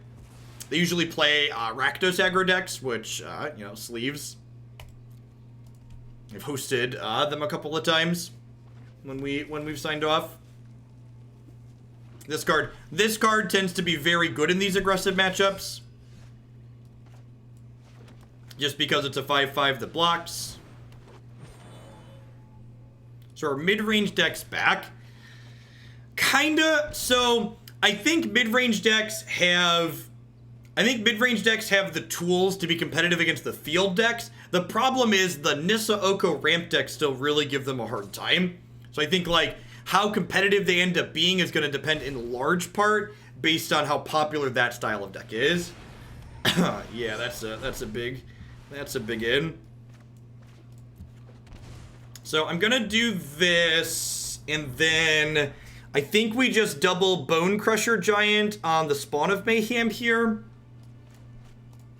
They usually play Rakdos aggro decks, which, you know, sleeves. I've hosted them a couple of times when we've signed off. This card tends to be very good in these aggressive matchups. Just because it's a 5/5 that blocks. So our mid-range deck's back. Kinda. So I think mid-range decks have the tools to be competitive against the field decks. The problem is the Nissa Oko ramp decks still really give them a hard time. So I think like how competitive they end up being is going to depend in large part based on how popular that style of deck is. Yeah, that's a big in. So I'm gonna do this, and then I think we just double Bonecrusher Giant on the Spawn of Mayhem here.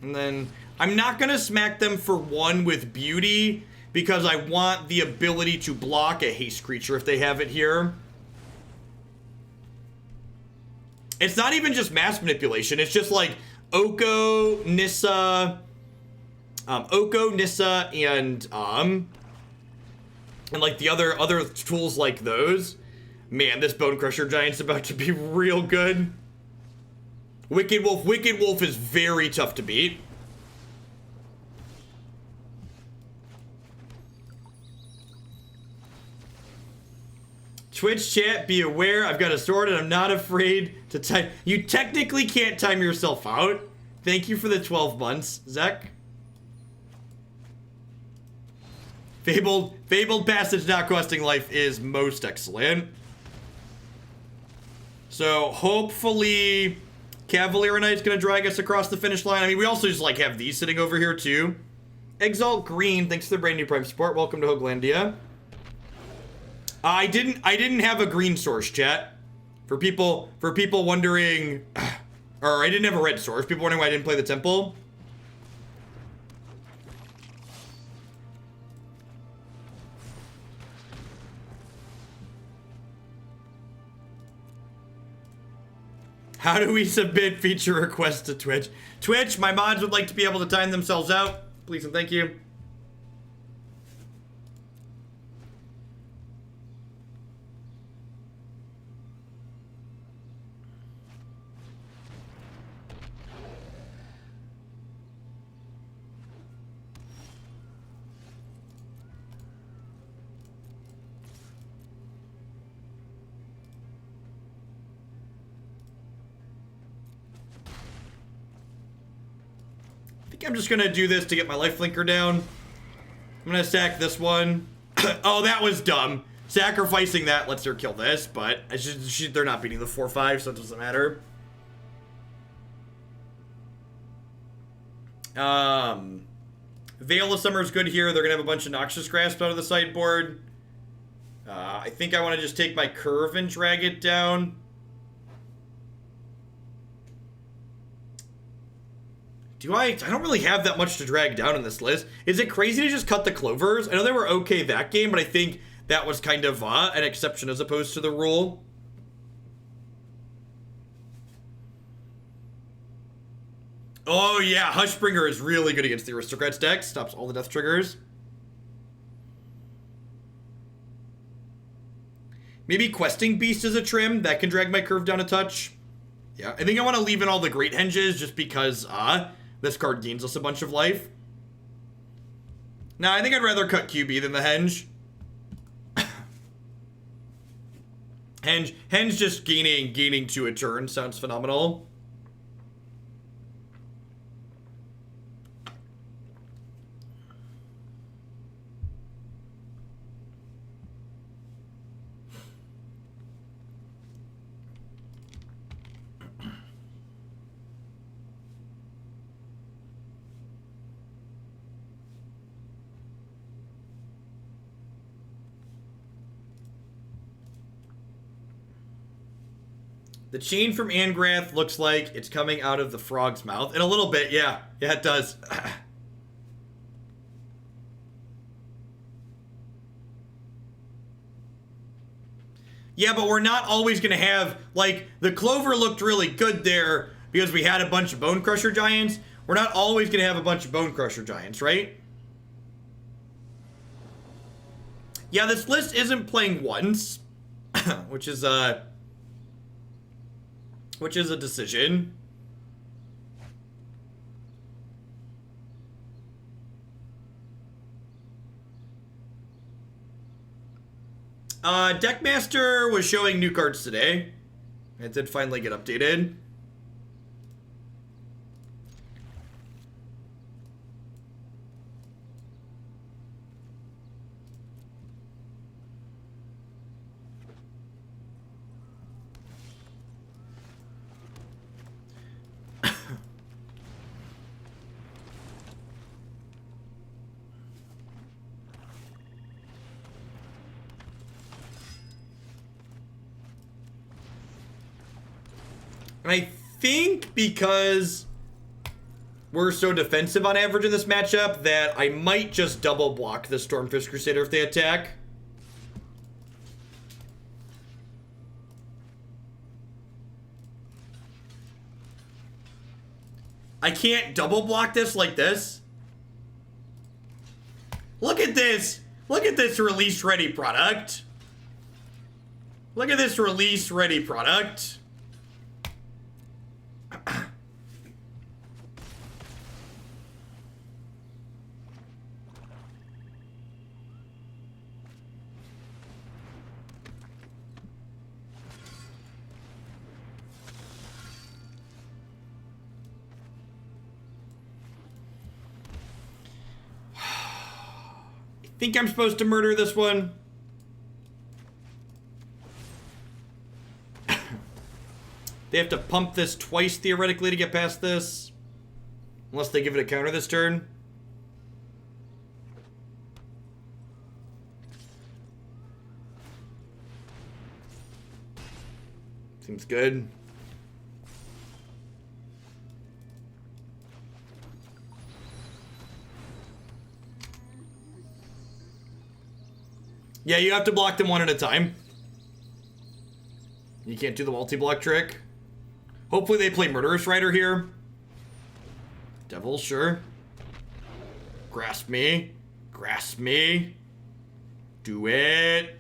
And then I'm not gonna smack them for 1 with Beauty because I want the ability to block a haste creature if they have it here. It's not even just mass manipulation, it's just like Oko, Nissa, and like the other tools like those. Man, this Bonecrusher Giant's about to be real good. Wicked Wolf is very tough to beat. Twitch chat, be aware, I've got a sword and I'm not afraid to time. You technically can't time yourself out. Thank you for the 12 months, Zek. Fabled Passage not costing life is most excellent. So hopefully Cavalier of Night's gonna drag us across the finish line. I mean, we also just like have these sitting over here too. Exalt Green, thanks to the brand new Prime support. Welcome to Hoaglandia. I didn't have a green source, chat. For people wondering, or I didn't have a red source. People wondering why I didn't play the Temple. How do we submit feature requests to Twitch? Twitch, my mods would like to be able to time themselves out. Please and thank you. I'm just gonna do this to get my life flinker down. I'm gonna sack this one. Oh, that was dumb. Sacrificing that lets her kill this, but they're not beating the 4/5, so it doesn't matter. Veil of Summer is good here. They're gonna have a bunch of Noxious Grasp out of the sideboard. I think I want to just take my curve and drag it down. I don't really have that much to drag down in this list. Is it crazy to just cut the Clovers? I know they were okay that game, but I think that was kind of an exception as opposed to the rule. Oh yeah, Hushbringer is really good against the Aristocrats deck. Stops all the death triggers. Maybe Questing Beast is a trim. That can drag my curve down a touch. Yeah, I think I want to leave in all the Great Henges just because this card gains us a bunch of life. Nah, I think I'd rather cut QB than the Henge. Henge just gaining 2 a turn sounds phenomenal. The chain from Angrath looks like it's coming out of the frog's mouth. In a little bit, yeah. Yeah, it does. Yeah, but we're not always going to have, like, the Clover looked really good there because we had a bunch of Bonecrusher Giants. We're not always going to have a bunch of Bonecrusher Giants, right? Yeah, this list isn't playing once, which is a decision. Deckmaster was showing new cards today. It did finally get updated. And I think because we're so defensive on average in this matchup that I might just double block the Stormfist Crusader if they attack. I can't double block this like this. Look at this. Look at this release ready product. Look at this release ready product. I think I'm supposed to murder this one. They have to pump this twice, theoretically, to get past this. Unless they give it a counter this turn. Seems good. Yeah, you have to block them one at a time. You can't do the multi-block trick. Hopefully they play Murderous Rider here. Devil, sure. Grasp me. Grasp me. Do it.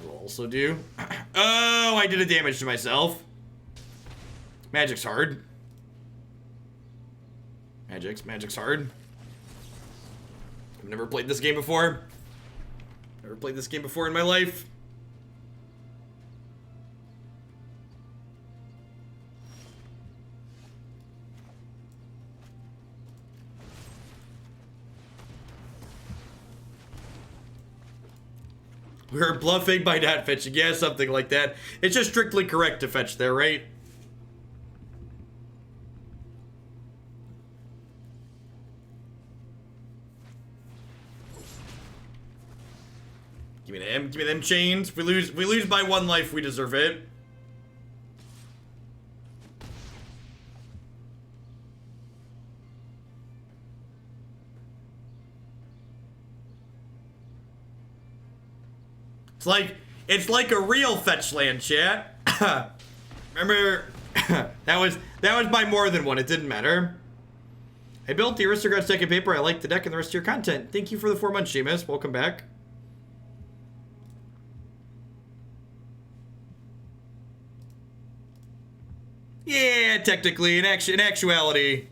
I will also do. Oh, I did a damage to myself. Magic's hard. Magic's hard. I've never played this game before. Never played this game before in my life. We're bluffing by not fetching. Yeah, something like that. It's just strictly correct to fetch there, right? Give me them chains. If we lose by 1 life, we deserve it. It's like a real fetch land, chat. Remember, that was by more than one. It didn't matter. I built the Aristocrat's deck of paper. I like the deck and the rest of your content. Thank you for the 4 months, Seamus. Welcome back. Yeah, technically, in actuality,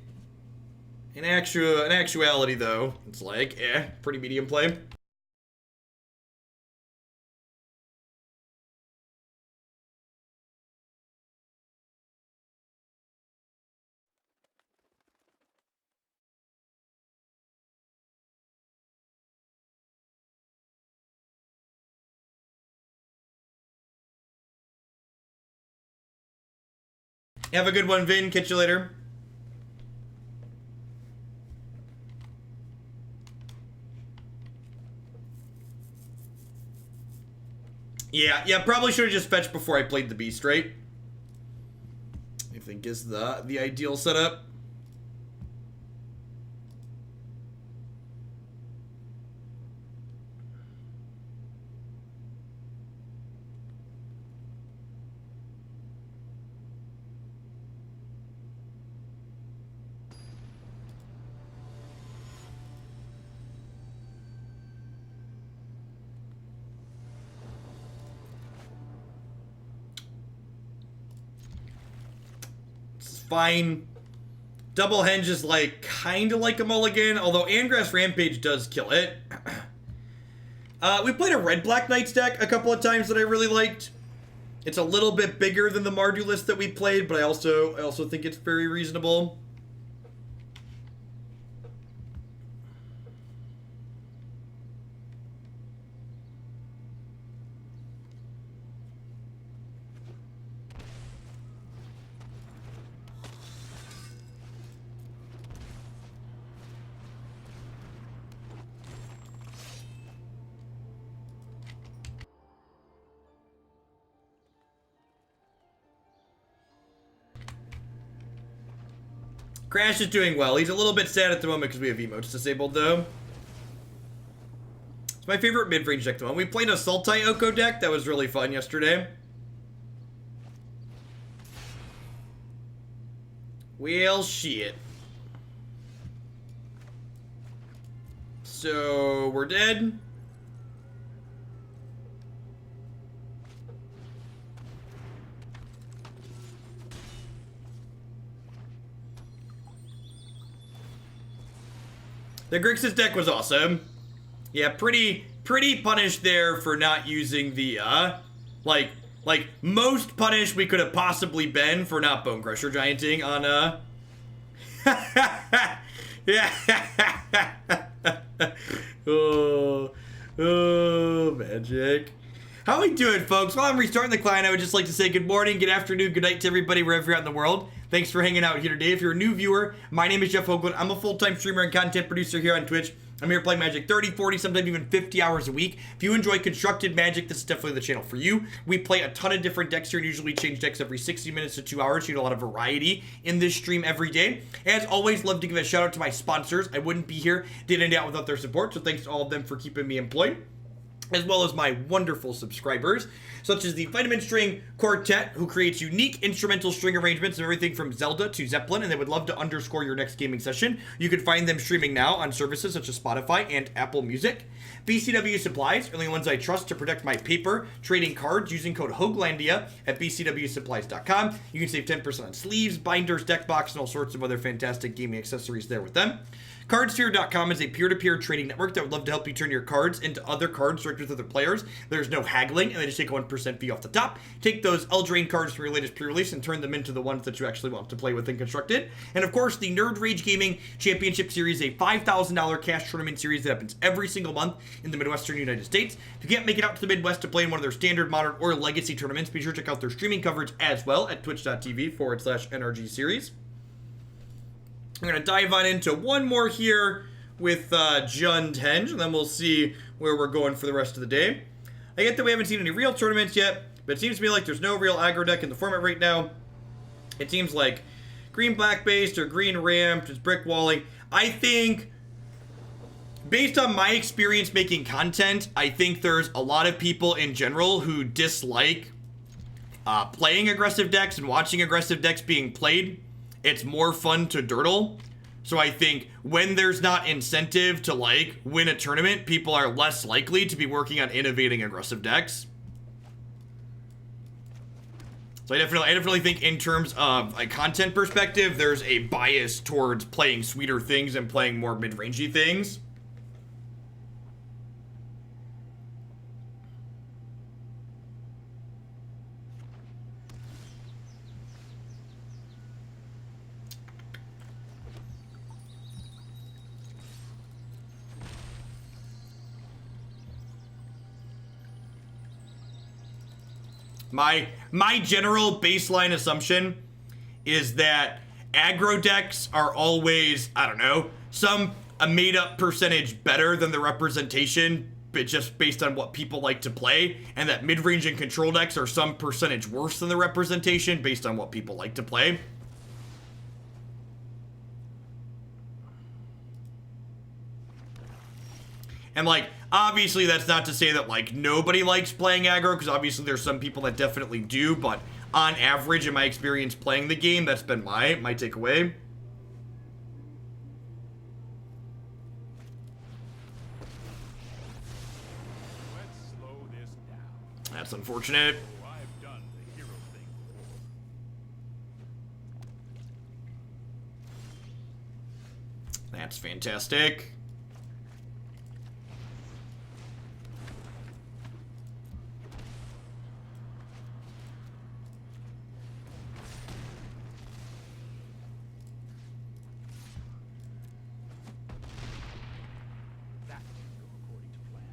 though, it's like, pretty medium play. Have a good one, Vin. Catch you later. Yeah, probably should have just fetched before I played the beast, right? I think is the ideal setup. Fine. Double Henge is like kind of like a mulligan, although Angrath's Rampage does kill it. We played a red Black Knights deck a couple of times that I really liked. It's a little bit bigger than the Mardu list that we played, but I also think it's very reasonable. Crash is doing well. He's a little bit sad at the moment because we have emotes disabled, though. It's my favorite mid-range deck, though. We played a Sultai Oko deck that was really fun yesterday. Well, shit. So, we're dead. The Grixis deck was awesome. Yeah, pretty punished there for not using the, like most punished we could have possibly been for not Bonecrusher Gianting on, yeah. Oh, magic. How we doing, folks? While I'm restarting the client, I would just like to say good morning, good afternoon, good night to everybody wherever you're at in the world. Thanks for hanging out here today. If you're a new viewer, my name is Jeff Hoagland. I'm a full-time streamer and content producer here on Twitch. I'm here playing Magic 30, 40, sometimes even 50 hours a week. If you enjoy constructed Magic, this is definitely the channel for you. We play a ton of different decks here and usually change decks every 60 minutes to 2 hours. You get a lot of variety in this stream every day. As always, love to give a shout out to my sponsors. I wouldn't be here day in and out without their support, so thanks to all of them for keeping me employed, as well as my wonderful subscribers, such as the Vitamin String Quartet, who creates unique instrumental string arrangements of everything from Zelda to Zeppelin, and they would love to underscore your next gaming session. You can find them streaming now on services such as Spotify and Apple Music. BCW Supplies, only ones I trust to protect my paper trading cards using code HOAGLANDIA at bcwsupplies.com. You can save 10% on sleeves, binders, deck box, and all sorts of other fantastic gaming accessories there with them. Cardsphere.com is a peer-to-peer trading network that would love to help you turn your cards into other cards directly with other players. There's no haggling, and they just take a 1% fee off the top. Take those Eldraine cards from your latest pre-release and turn them into the ones that you actually want to play with and constructed. And of course, the Nerd Rage Gaming Championship Series, a $5,000 cash tournament series that happens every single month in the Midwestern United States. If you can't make it out to the Midwest to play in one of their standard, modern, or legacy tournaments, be sure to check out their streaming coverage as well at twitch.tv/NRG series. I'm going to dive on into one more here with Jund Henge, and then we'll see where we're going for the rest of the day. I get that we haven't seen any real tournaments yet, but it seems to me like there's no real aggro deck in the format right now. It seems like green-black based or green ramped is brick walling. I think based on my experience making content, I think there's a lot of people in general who dislike playing aggressive decks and watching aggressive decks being played. It's more fun to dirtle. So I think when there's not incentive to like win a tournament, people are less likely to be working on innovating aggressive decks. So I definitely think in terms of a content perspective, there's a bias towards playing sweeter things and playing more mid-rangey things. My general baseline assumption is that aggro decks are always, I don't know, a made-up percentage better than the representation, but just based on what people like to play, and that mid-range and control decks are some percentage worse than the representation based on what people like to play. And like, obviously that's not to say that like nobody likes playing aggro, because obviously there's some people that definitely do, but on average in my experience playing the game, that's been my takeaway. Let's slow this down. That's unfortunate. Oh, I've done the hero thing before. That's fantastic. That didn't go according to plan.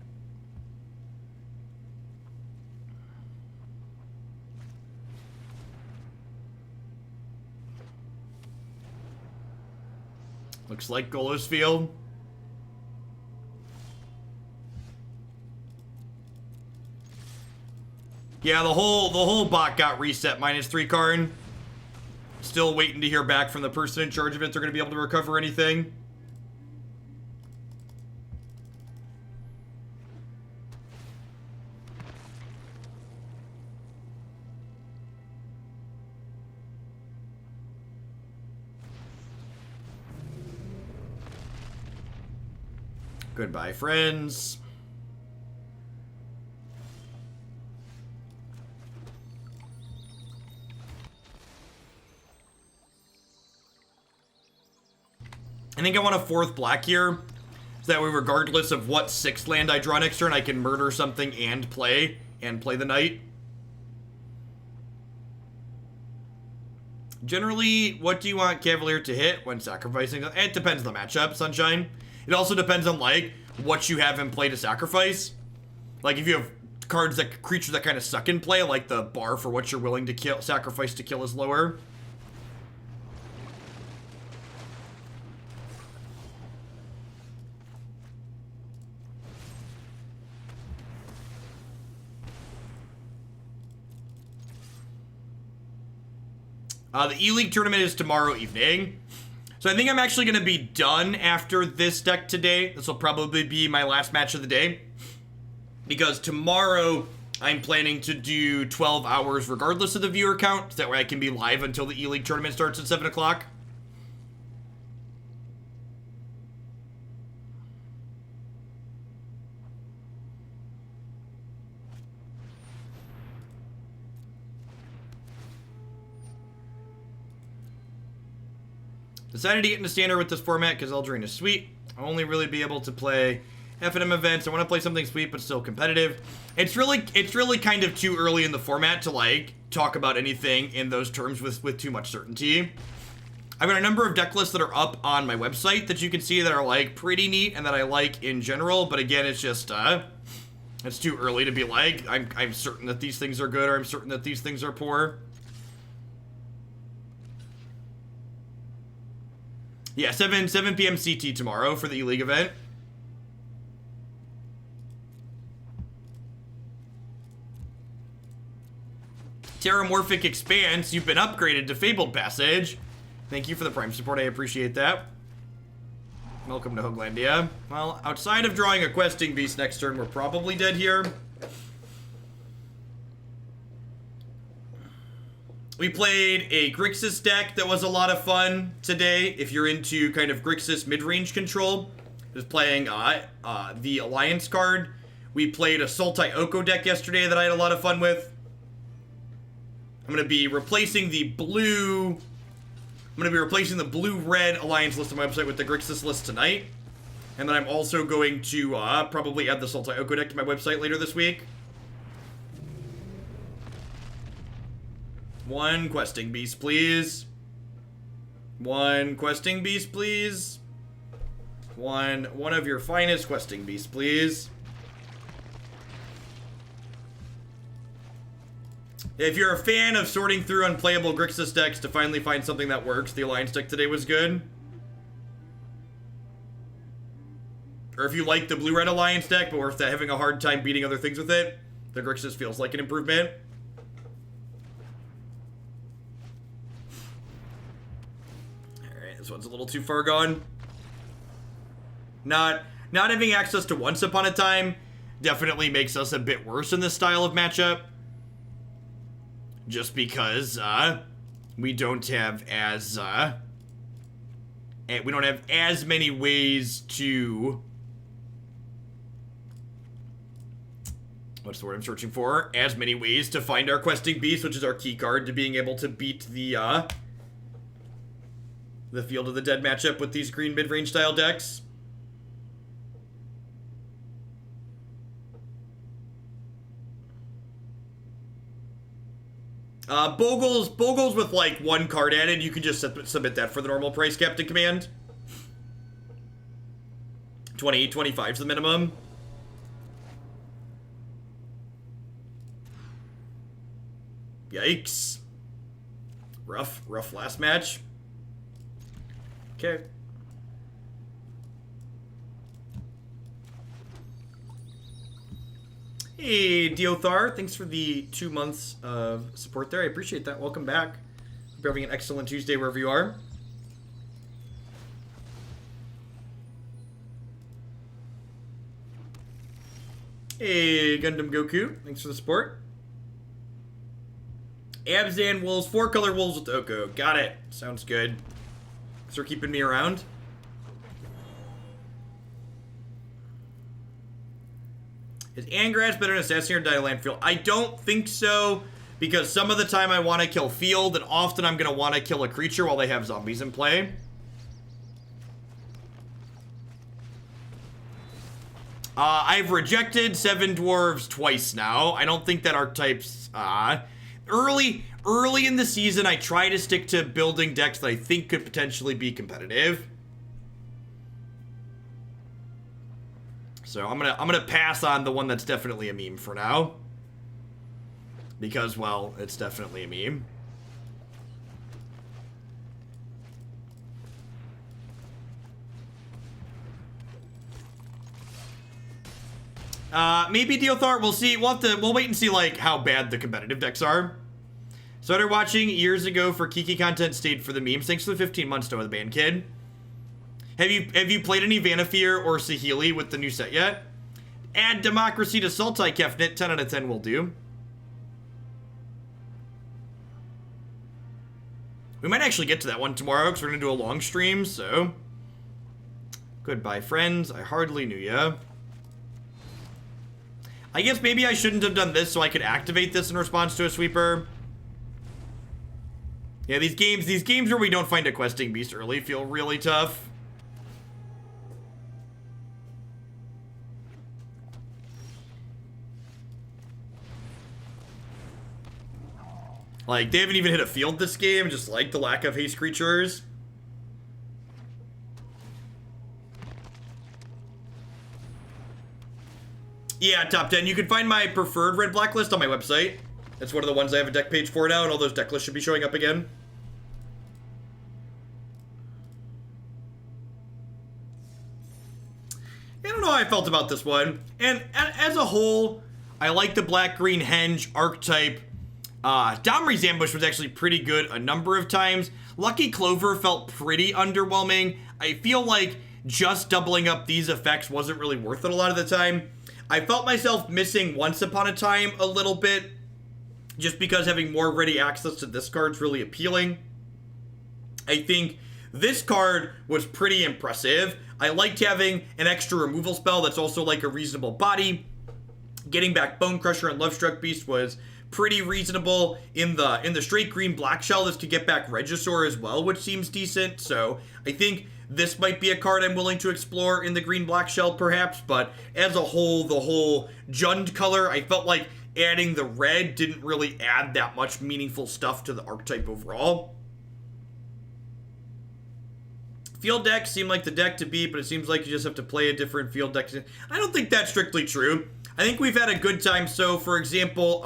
Looks like Golos Field. Yeah, the whole bot got reset -3 Karn. Still waiting to hear back from the person in charge of it. They're going to be able to recover anything. Goodbye, friends. I think I want a 4th black here, so that way regardless of what 6th land I draw next turn, I can murder something and play the knight. Generally, what do you want Cavalier to hit when sacrificing? It depends on the matchup, Sunshine. It also depends on, like, what you have in play to sacrifice. Like, if you have creatures that kind of suck in play, like the bar for what you're willing to sacrifice to kill is lower. The E-League tournament is tomorrow evening. So I think I'm actually going to be done after this deck today. This will probably be my last match of the day. Because tomorrow, I'm planning to do 12 hours regardless of the viewer count. So that way I can be live until the E-League tournament starts at 7 o'clock. Decided to get into standard with this format because Eldraine is sweet. I'll only really be able to play F&M events. I want to play something sweet but still competitive. It's really kind of too early in the format to like talk about anything in those terms with too much certainty. I've got a number of deck lists that are up on my website that you can see that are like pretty neat and that I like in general, but again, it's just it's too early to be like I'm certain that these things are good or I'm certain that these things are poor. Yeah, 7 p.m. CT tomorrow for the E-League event. Terramorphic Expanse, you've been upgraded to Fabled Passage. Thank you for the Prime support, I appreciate that. Welcome to Hoaglandia. Well, outside of drawing a questing beast next turn, we're probably dead here. We played a Grixis deck that was a lot of fun today. If you're into kind of Grixis mid-range control, it was playing the Alliance card. We played a Sultai Oko deck yesterday that I had a lot of fun with. I'm going to be replacing the blue... blue-red Alliance list on my website with the Grixis list tonight. And then I'm also going to probably add the Sultai Oko deck to my website later this week. One questing beast, please. One questing beast, please. One of your finest questing beasts, please. If you're a fan of sorting through unplayable Grixis decks to finally find something that works, the Alliance deck today was good. Or if you like the blue-red Alliance deck, but we're having a hard time beating other things with it, the Grixis feels like an improvement. Alright, this one's a little too far gone. Not having access to Once Upon a Time definitely makes us a bit worse in this style of matchup. Just because we don't have as many ways to, what's the word I'm searching for? As many ways to find our questing beast, which is our key card to being able to beat the Field of the Dead matchup with these green mid-range style decks. Bogles with like one card added, you can just submit that for the normal price Captain Command. 25 is the minimum. Yikes. Rough last match. Okay. Hey, Diothar, thanks for the 2 months of support there. I appreciate that. Welcome back. Hope you're having an excellent Tuesday wherever you are. Hey, Gundam Goku, thanks for the support. Abzan Wolves, 4-color Wolves with Oko. Got it. Sounds good. Thanks for keeping me around. Is Angrath better than Assassin or Dialand Field? I don't think so, because some of the time I want to kill Field, and often I'm going to want to kill a creature while they have zombies in play. I've rejected 7 Dwarves twice now. I don't think that archetypes... Early in the season, I try to stick to building decks that I think could potentially be competitive. So I'm gonna pass on the one that's definitely a meme for now. Because, well, it's definitely a meme. Maybe Diothar, we'll see. We'll wait and see, like, how bad the competitive decks are. Started watching years ago for Kiki content, stayed for the memes. Thanks for the 15 months, Noah the Band Kid. Have you played any Vanafear or Saheeli with the new set yet? Add Democracy to Sultai Kefnit. 10 out of 10 will do. We might actually get to that one tomorrow because we're going to do a long stream, so... Goodbye, friends. I hardly knew ya. I guess maybe I shouldn't have done this so I could activate this in response to a sweeper. Yeah, these games where we don't find a questing beast early feel really tough. Like, they haven't even hit a field this game, just like the lack of haste creatures. Yeah, top 10. You can find my preferred red-black list on my website. That's one of the ones I have a deck page for now, and all those deck lists should be showing up again. I don't know how I felt about this one. And as a whole, I like the black-green henge archetype. Domri's Ambush was actually pretty good a number of times. Lucky Clover felt pretty underwhelming. I feel like just doubling up these effects wasn't really worth it a lot of the time. I felt myself missing Once Upon a Time a little bit, just because having more ready access to this card's really appealing. I think this card was pretty impressive. I liked having an extra removal spell that's also like a reasonable body. Getting back Bonecrusher and Lovestruck Beast was pretty reasonable. In the straight green black shell, this could get back Regisaur as well, which seems decent. So I think this might be a card I'm willing to explore in the green black shell perhaps, but as a whole, the whole Jund color, I felt like adding the red didn't really add that much meaningful stuff to the archetype overall. Field decks seem like the deck to beat, but it seems like you just have to play a different field deck. I don't think that's strictly true. I think we've had a good time. So, for example,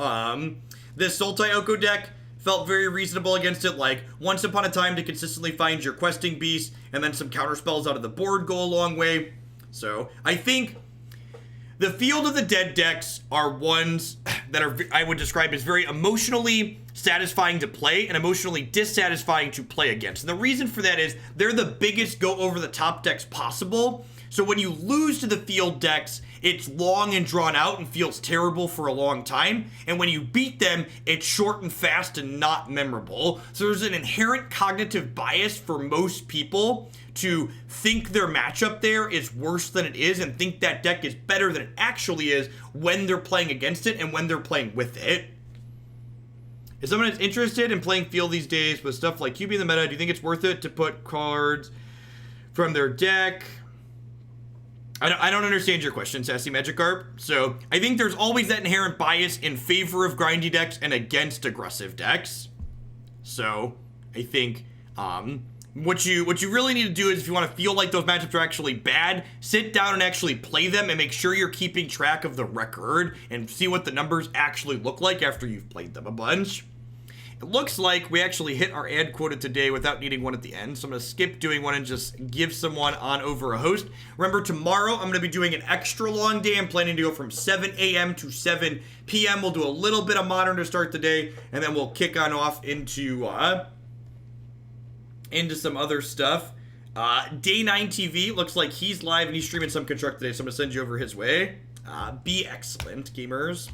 this Sultai Oko deck felt very reasonable against it. Like, Once Upon a Time to consistently find your questing beast, and then some counter spells out of the board go a long way. So, I think the Field of the Dead decks are ones that are, I would describe as very emotionally satisfying to play and emotionally dissatisfying to play against. And the reason for that is they're the biggest go over the top decks possible. So when you lose to the field decks, it's long and drawn out and feels terrible for a long time. And when you beat them, it's short and fast and not memorable. So there's an inherent cognitive bias for most people to think their matchup there is worse than it is and think that deck is better than it actually is when they're playing against it and when they're playing with it. If someone is interested in playing field these days with stuff like QB in the meta, do you think it's worth it to put cards from their deck? I don't understand your question, Sassy Magikarp. So I think there's always that inherent bias in favor of grindy decks and against aggressive decks. So I think what you really need to do is, if you want to feel like those matchups are actually bad, sit down and actually play them and make sure you're keeping track of the record and see what the numbers actually look like after you've played them a bunch. It looks like we actually hit our ad quota today without needing one at the end, so I'm going to skip doing one and just give someone on over a host. Remember, tomorrow I'm going to be doing an extra long day. I'm planning to go from 7 a.m. to 7 p.m. We'll do a little bit of Modern to start the day, and then we'll kick on off into some other stuff. Day 9 TV, looks like he's live and he's streaming some Construct today, so I'm going to send you over his way. Be excellent, gamers.